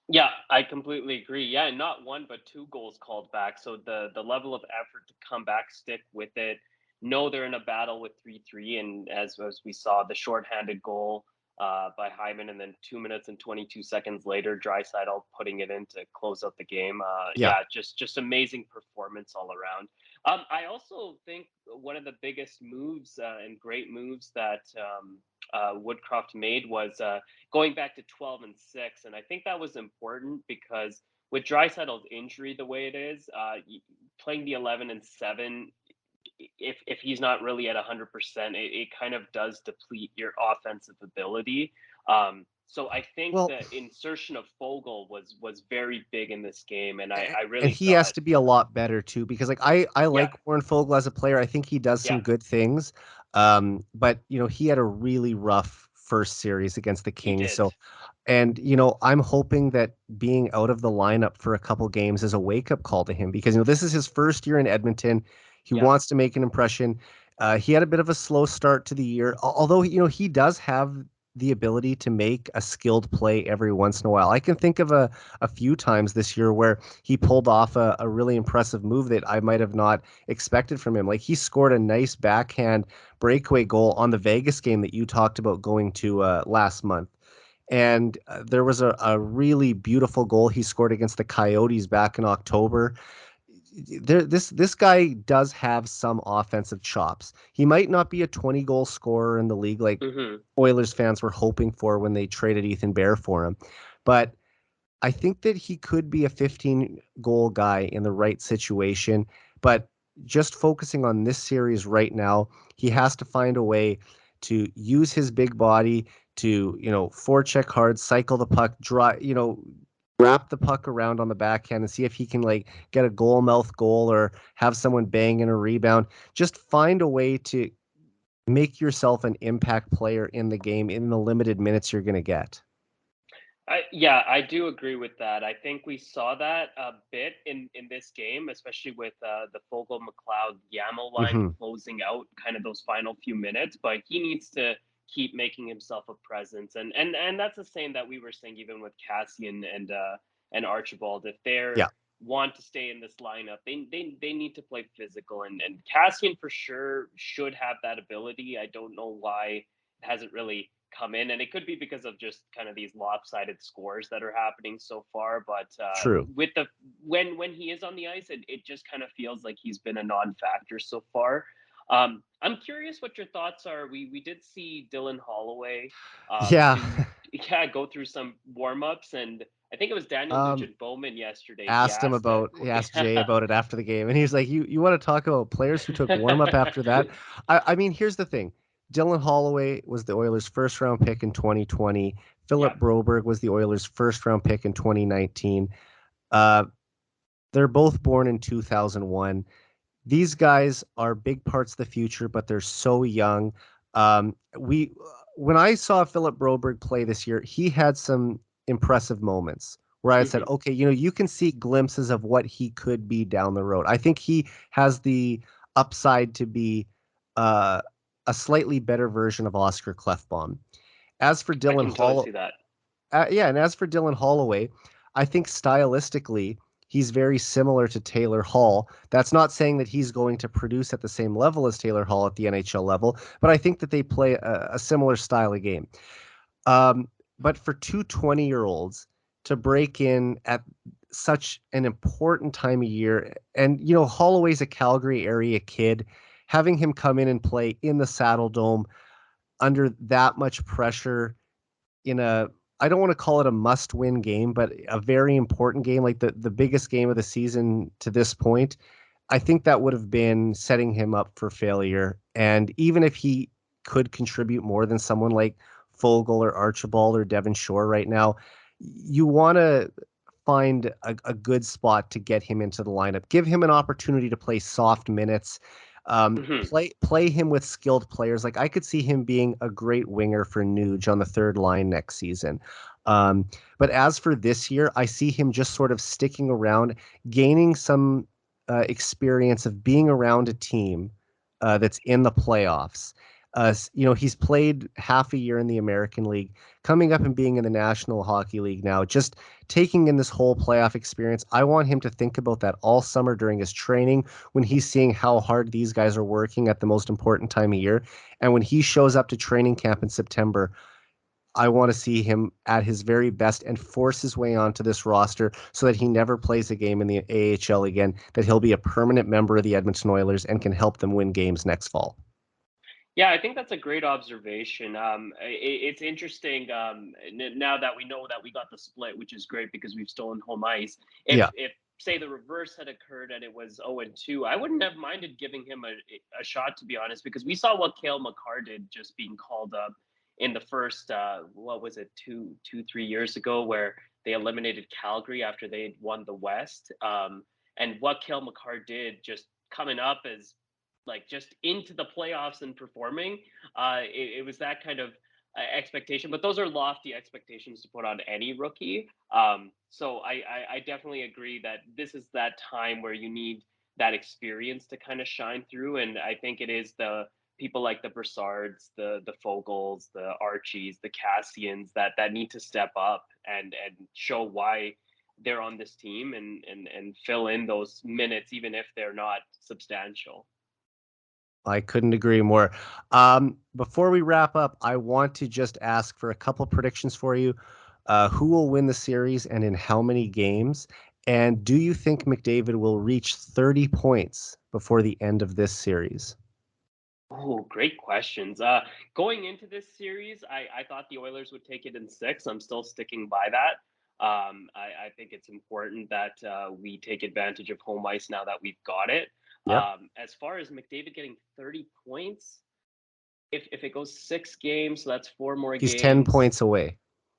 [SPEAKER 2] Yeah, I completely agree. Yeah, and not one but 2 goals called back. So the level of effort to come back, stick with it, know they're in a battle with 3-3, and as we saw, the shorthanded goal by Hyman, and then 2 minutes and 22 seconds later, Draisaitl putting it in to close out the game.
[SPEAKER 1] Yeah.
[SPEAKER 2] Yeah, just amazing performance all around. I also think one of the biggest moves and great moves that Woodcroft made was going back to 12-6, and I think that was important because with Draisaitl's injury the way it is, playing the 11-7, if he's not really at 100%, it kind of does deplete your offensive ability. So I think
[SPEAKER 1] Well,
[SPEAKER 2] the insertion of Fogel was very big in this game, and I
[SPEAKER 1] and
[SPEAKER 2] really
[SPEAKER 1] he has
[SPEAKER 2] thought,
[SPEAKER 1] to be a lot better too, because like I
[SPEAKER 2] yeah,
[SPEAKER 1] like Warren Fogle as a player. I think he does
[SPEAKER 2] yeah,
[SPEAKER 1] some good things. But he had a really rough first series against the
[SPEAKER 2] he
[SPEAKER 1] Kings.
[SPEAKER 2] did,
[SPEAKER 1] So, and I'm hoping that being out of the lineup for a couple games is a wake up call to him because this is his first year in Edmonton. He
[SPEAKER 2] yeah,
[SPEAKER 1] wants to make an impression. He had a bit of a slow start to the year, although he does have the ability to make a skilled play every once in a while. I can think of a few times this year where he pulled off a really impressive move that I might have not expected from him. Like he scored a nice backhand breakaway goal on the Vegas game that you talked about going to last month. And there was a really beautiful goal he scored against the Coyotes back in October. this guy does have some offensive chops. He might not be a 20-goal scorer in the league like
[SPEAKER 2] Hmm.
[SPEAKER 1] Oilers fans were hoping for when they traded Ethan Bear for him, but I think that he could be a 15-goal guy in the right situation. But just focusing on this series right now, he has to find a way to use his big body to, forecheck hard, cycle the puck, draw, wrap the puck around on the backhand and see if he can like get a goal mouth goal or have someone bang in a rebound. Just find a way to make yourself an impact player in the game in the limited minutes you're going to get.
[SPEAKER 2] Yeah, I do agree with that. I think we saw that a bit in this game, especially with the Fogel McLeod Yamel line
[SPEAKER 1] Hmm.
[SPEAKER 2] closing out kind of those final few minutes. But he needs to keep making himself a presence, and that's the same that we were saying even with Cassian and Archibald. If they're
[SPEAKER 1] Yeah,
[SPEAKER 2] want to stay in this lineup, they need to play physical, and Cassian for sure should have that ability. I don't know why it hasn't really come in, and it could be because of just kind of these lopsided scores that are happening so far. But
[SPEAKER 1] true.
[SPEAKER 2] with the when he is on the ice, it just kind of feels like he's been a non-factor so far. I'm curious what your thoughts are. We did see Dylan Holloway
[SPEAKER 1] Yeah.
[SPEAKER 2] do yeah go through some warm-ups, and I think it was Daniel
[SPEAKER 1] um,
[SPEAKER 2] Nugent Bowman yesterday.
[SPEAKER 1] he asked Jay about it after the game, and he's like, "You want to talk about players who took warm up after that?" I mean, here's the thing: Dylan Holloway was the Oilers' first round pick in 2020.
[SPEAKER 2] Yeah.
[SPEAKER 1] Philip Broberg was the Oilers' first round pick in 2019. Uh, they're both born in 2001. These guys are big parts of the future, but they're so young. We When I saw Philip Broberg play this year, he had some impressive moments where I said,
[SPEAKER 2] Hmm.
[SPEAKER 1] okay, you can see glimpses of what he could be down the road. I think he has the upside to be uh, a slightly better version of Oscar Clefbaum. As for
[SPEAKER 2] I
[SPEAKER 1] Dylan
[SPEAKER 2] can totally
[SPEAKER 1] Hall,
[SPEAKER 2] see that.
[SPEAKER 1] yeah, and as for Dylan Holloway, I think stylistically he's very similar to Taylor Hall. That's not saying that he's going to produce at the same level as Taylor Hall at the NHL level, but I think that they play a similar style of game. Um, but for two 20-year-olds to break in at such an important time of year, and Holloway's a Calgary area kid, having him come in and play in the Saddle Dome under that much pressure in a I don't want to call it a must-win game, but a very important game, like the biggest game of the season to this point. I think that would have been setting him up for failure. And even if he could contribute more than someone like Fogle or Archibald or Devon Shore right now, you want to find a good spot to get him into the lineup. Give him an opportunity to play soft minutes.
[SPEAKER 2] Hmm.
[SPEAKER 1] Play him with skilled players. Like I could see him being a great winger for Nuge on the third line next season. But as for this year, I see him just sort of sticking around, gaining some experience of being around a team that's in the playoffs. He's played half a year in the American League, coming up and being in the National Hockey League now, just taking in this whole playoff experience. I want him to think about that all summer during his training when he's seeing how hard these guys are working at the most important time of year. And when he shows up to training camp in September, I want to see him at his very best and force his way onto this roster so that he never plays a game in the AHL again, that he'll be a permanent member of the Edmonton Oilers and can help them win games next fall.
[SPEAKER 2] Yeah, I think that's a great observation. It's interesting now that we know that we got the split, which is great because we've stolen home ice.
[SPEAKER 1] Yeah.
[SPEAKER 2] If say the reverse had occurred and it was 0-2, I wouldn't have minded giving him a shot, to be honest, because we saw what Cale Makar did just being called up in the first what was it, 3 years ago, where they eliminated Calgary after they had won the West. And what Cale Makar did just coming up as like just into the playoffs and performing. It was that kind of expectation, but those are lofty expectations to put on any rookie. So I definitely agree that this is that time where you need that experience to kind of shine through, and I think it is the people like the Broussards, the Fogels, the Archies, the Cassians that need to step up and show why they're on this team and fill in those minutes even if they're not substantial.
[SPEAKER 1] I couldn't agree more. Before we wrap up, I want to just ask for a couple predictions for you. Who will win the series and in how many games? And do you think McDavid will reach 30 points before the end of this series?
[SPEAKER 2] Oh, great questions. Going into this series, I thought the Oilers would take it in six. I'm still sticking by that. I think it's important that we take advantage of home ice now that we've got it.
[SPEAKER 1] Yep.
[SPEAKER 2] As far as McDavid getting 30 points, if it goes 6 games, so that's four more
[SPEAKER 1] He's 10
[SPEAKER 2] games.
[SPEAKER 1] points away.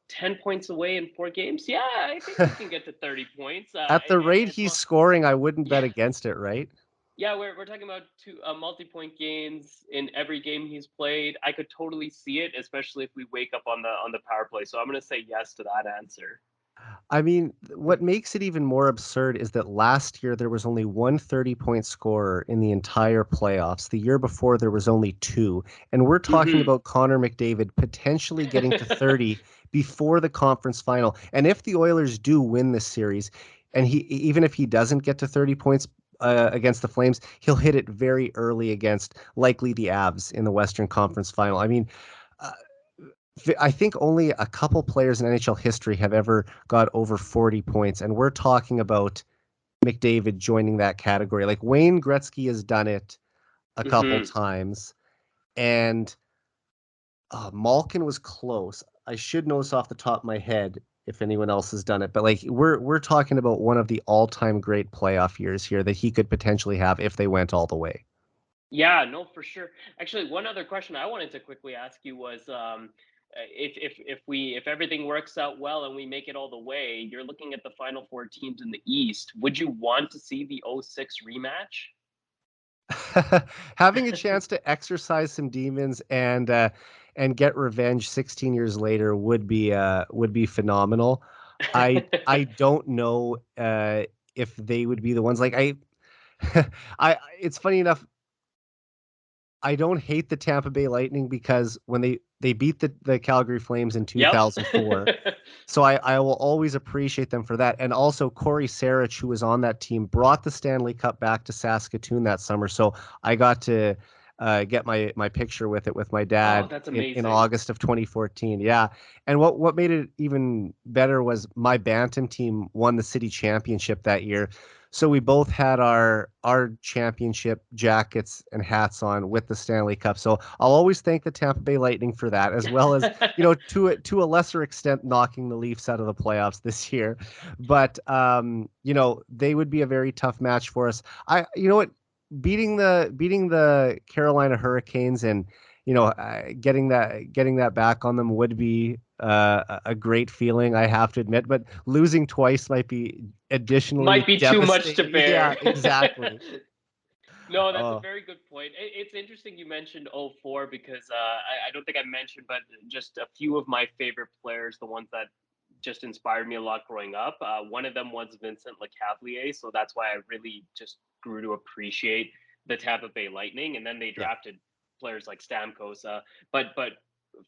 [SPEAKER 2] 10 points away in 4 games. Yeah, I think he can get to 30 points.
[SPEAKER 1] At the rate
[SPEAKER 2] And as
[SPEAKER 1] he's
[SPEAKER 2] well,
[SPEAKER 1] scoring, I wouldn't bet
[SPEAKER 2] yeah,
[SPEAKER 1] against it, right?
[SPEAKER 2] yeah, we're talking about two multi-point games in every game he's played. I could totally see it, especially if we wake up on the power play. So I'm gonna say yes to that answer.
[SPEAKER 1] I mean, what makes it even more absurd is that last year there was only one 30-point scorer in the entire playoffs. The year before there was only two. And we're talking
[SPEAKER 2] Mm-hmm.
[SPEAKER 1] about Connor McDavid potentially getting to 30 before the conference final. And if the Oilers do win this series, and he even if he doesn't get to 30 points against the Flames, he'll hit it very early against likely the Avs in the Western Conference final. I mean, uh, I think only a couple players in NHL history have ever got over 40 points, and we're talking about McDavid joining that category. Like Wayne Gretzky has done it a couple
[SPEAKER 2] Mm-hmm.
[SPEAKER 1] times, and Malkin was close. I should know this off the top of my head if anyone else has done it, but like we're talking about one of the all-time great playoff years here that he could potentially have if they went all the way.
[SPEAKER 2] Yeah, no, for sure. Actually, one other question I wanted to quickly ask you was, if everything works out well and we make it all the way, you're looking at the final four teams in the East. Would you want to see the '06 rematch?
[SPEAKER 1] Having a chance to exercise some demons and get revenge 16 years later would be phenomenal. I don't know if they would be the ones like I it's funny enough I don't hate the Tampa Bay Lightning because when they beat the Calgary Flames in
[SPEAKER 2] Yep.
[SPEAKER 1] 2004, so I will always appreciate them for that. And also Corey Sarich, who was on that team, brought the Stanley Cup back to Saskatoon that summer. So I got to get my picture with it with my
[SPEAKER 2] Oh,
[SPEAKER 1] dad
[SPEAKER 2] that's
[SPEAKER 1] in
[SPEAKER 2] amazing.
[SPEAKER 1] August of 2014. Yeah. And what made it even better was my Bantam team won the city championship that year. So we both had our championship jackets and hats on with the Stanley Cup. So I'll always thank the Tampa Bay Lightning for that, as well as to a lesser extent knocking the Leafs out of the playoffs this year. But they would be a very tough match for us. You know what, beating the Carolina Hurricanes and getting that back on them would be a great feeling, I have to admit. But losing twice might be additionally
[SPEAKER 2] Might be too much to
[SPEAKER 1] devastating. Yeah,
[SPEAKER 2] bear.
[SPEAKER 1] exactly.
[SPEAKER 2] No, that's a
[SPEAKER 1] Oh,
[SPEAKER 2] very good point. It's interesting you mentioned '04 because I don't think I mentioned, but just a few of my favorite players, the ones that just inspired me a lot growing up. One of them was Vincent Lecavalier, so that's why I really just grew to appreciate the Tampa Bay Lightning. And then they
[SPEAKER 1] yeah.
[SPEAKER 2] drafted players like Stamkos. But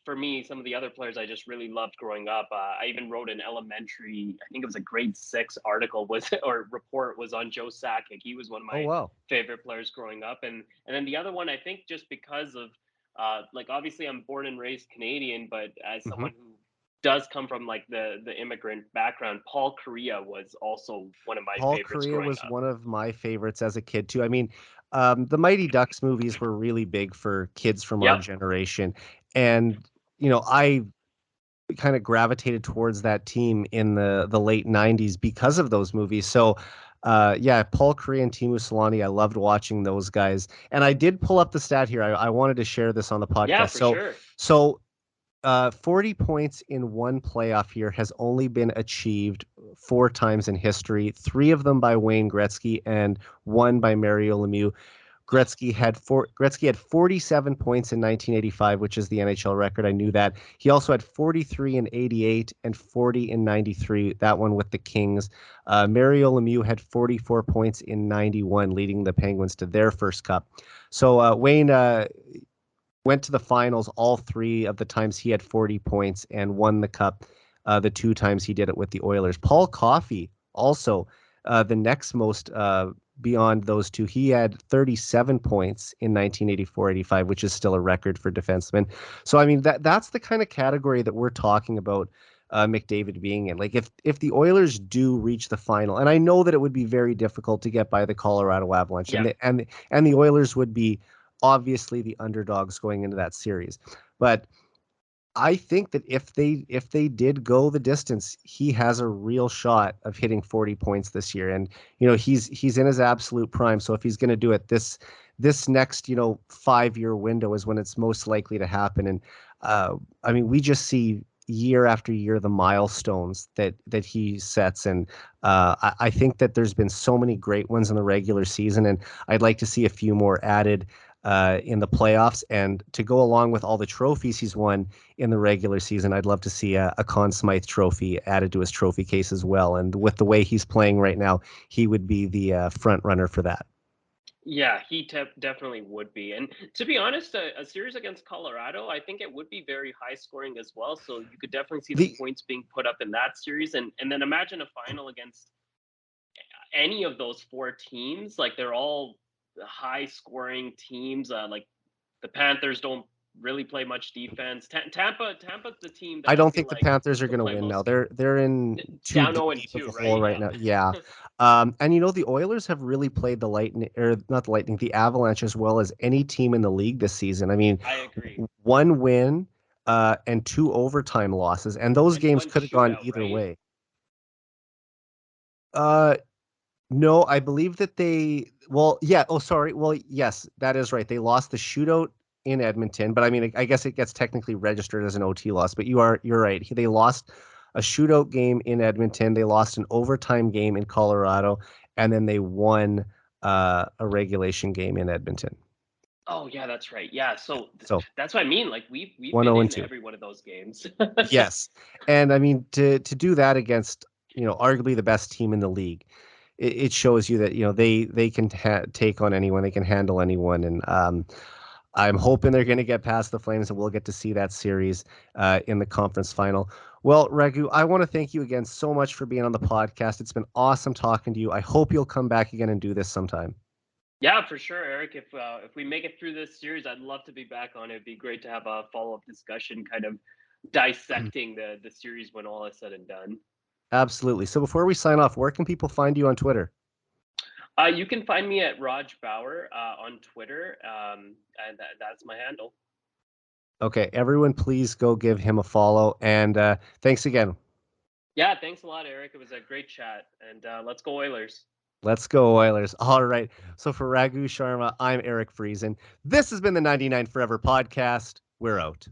[SPEAKER 2] for me, some of the other players I just really loved growing up. I even wrote an elementary, I think it was a grade 6 article was or report was on Joe Sakic. He was one of
[SPEAKER 1] Oh,
[SPEAKER 2] my
[SPEAKER 1] wow.
[SPEAKER 2] favorite players growing up, and then the other one I think just because of like obviously I'm born and raised Canadian, but as
[SPEAKER 1] Hmm.
[SPEAKER 2] someone who does come from like the immigrant background, Paul Korea was also one of my
[SPEAKER 1] Paul
[SPEAKER 2] favorites
[SPEAKER 1] Correa
[SPEAKER 2] growing
[SPEAKER 1] was
[SPEAKER 2] up.
[SPEAKER 1] one of my favorites as a kid too. I mean, the Mighty Ducks movies were really big for kids from our
[SPEAKER 2] Yep.
[SPEAKER 1] generation, and I kind of gravitated towards that team in the late 90s because of those movies. So yeah, Paul Correa and Timu Solani, I loved watching those guys. And I did pull up the stat here. I wanted to share this on the
[SPEAKER 2] Yeah,
[SPEAKER 1] podcast.
[SPEAKER 2] for sure.
[SPEAKER 1] So 40 points in one playoff year has only been achieved four times in history, three of them by Wayne Gretzky and one by Mario Lemieux. Gretzky had 47 points in 1985, which is the NHL record. I knew that. He also had 43 in 88 and 40 in 93. That one with the Kings. Mario Lemieux had 44 points in 91, leading the Penguins to their first cup. So Wayne went to the finals all three of the times he had 40 points and won the cup the two times he did it with the Oilers. Paul Coffey also the next most beyond those two. He had 37 points in 1984-85, which is still a record for defensemen. So I mean that's the kind of category that we're talking about McDavid being in. Like if the Oilers do reach the final, and I know that it would be very difficult to get by the Colorado Avalanche,
[SPEAKER 2] Yeah.
[SPEAKER 1] And the Oilers would be obviously the underdogs going into that series, but I think that if they did go the distance, he has a real shot of hitting 40 points this year. And he's in his absolute prime. So if he's going to do it, this next 5-year window is when it's most likely to happen. And I mean, we just see year after year the milestones that he sets. And I think that there's been so many great ones in the regular season, and I'd like to see a few more added in the playoffs. And to go along with all the trophies he's won in the regular season, I'd love to see a Conn Smythe trophy added to his trophy case as well. And with the way he's playing right now, he would be the front runner for that.
[SPEAKER 2] Yeah, he definitely would be. And to be honest, a series against Colorado, I think it would be very high scoring as well. So you could definitely see the points being put up in that series. And then imagine a final against any of those four teams. Like they're all high scoring teams. Like the Panthers don't really play much defense. Tampa's the team that
[SPEAKER 1] I
[SPEAKER 2] I
[SPEAKER 1] don't
[SPEAKER 2] feel
[SPEAKER 1] think the
[SPEAKER 2] like
[SPEAKER 1] Panthers are
[SPEAKER 2] will
[SPEAKER 1] going to
[SPEAKER 2] play
[SPEAKER 1] win now.
[SPEAKER 2] most
[SPEAKER 1] They're in too
[SPEAKER 2] down 0 and
[SPEAKER 1] deep of
[SPEAKER 2] 2,
[SPEAKER 1] a
[SPEAKER 2] right?
[SPEAKER 1] hole right now. Yeah. And the Oilers have really played the Lightning, or not the Lightning, the Avalanche as well as any team in the league this season. I mean,
[SPEAKER 2] I agree.
[SPEAKER 1] one win and 2 overtime losses, and those
[SPEAKER 2] And
[SPEAKER 1] games
[SPEAKER 2] one
[SPEAKER 1] could have gone
[SPEAKER 2] shootout,
[SPEAKER 1] either
[SPEAKER 2] right?
[SPEAKER 1] way. Uh, No, I believe that well, yeah. Oh, sorry. Well, yes, that is right. They lost the shootout in Edmonton, but I mean, I guess it gets technically registered as an OT loss. But you're right. They lost a shootout game in Edmonton. They lost an overtime game in Colorado, and then they won a regulation game in Edmonton.
[SPEAKER 2] Oh yeah, that's right. Yeah, so
[SPEAKER 1] So
[SPEAKER 2] that's what I mean. Like we've
[SPEAKER 1] one
[SPEAKER 2] been
[SPEAKER 1] zero and
[SPEAKER 2] in
[SPEAKER 1] 2.
[SPEAKER 2] every one of those games.
[SPEAKER 1] Yes, and I mean to do that against arguably the best team in the league, it shows you that they can take on anyone, they can handle anyone, and I'm hoping they're going to get past the Flames, and we'll get to see that series in the conference final. Well, Raghu, I want to thank you again so much for being on the podcast. It's been awesome talking to you. I hope you'll come back again and do this sometime.
[SPEAKER 2] Yeah, for sure, Eric. If we make it through this series, I'd love to be back on. It'd be great to have a follow up discussion, kind of dissecting the series when all is said and done.
[SPEAKER 1] Absolutely. So before we sign off, where can people find you on Twitter?
[SPEAKER 2] You can find me at Raj Bauer on Twitter, and that's my handle.
[SPEAKER 1] Okay, everyone, please go give him a follow, and thanks again.
[SPEAKER 2] Yeah, thanks a lot, Eric. It was a great chat, and let's go Oilers.
[SPEAKER 1] Let's go Oilers. All right. So for Raghu Sharma, I'm Eric Friesen. This has been the 99 Forever podcast. We're out.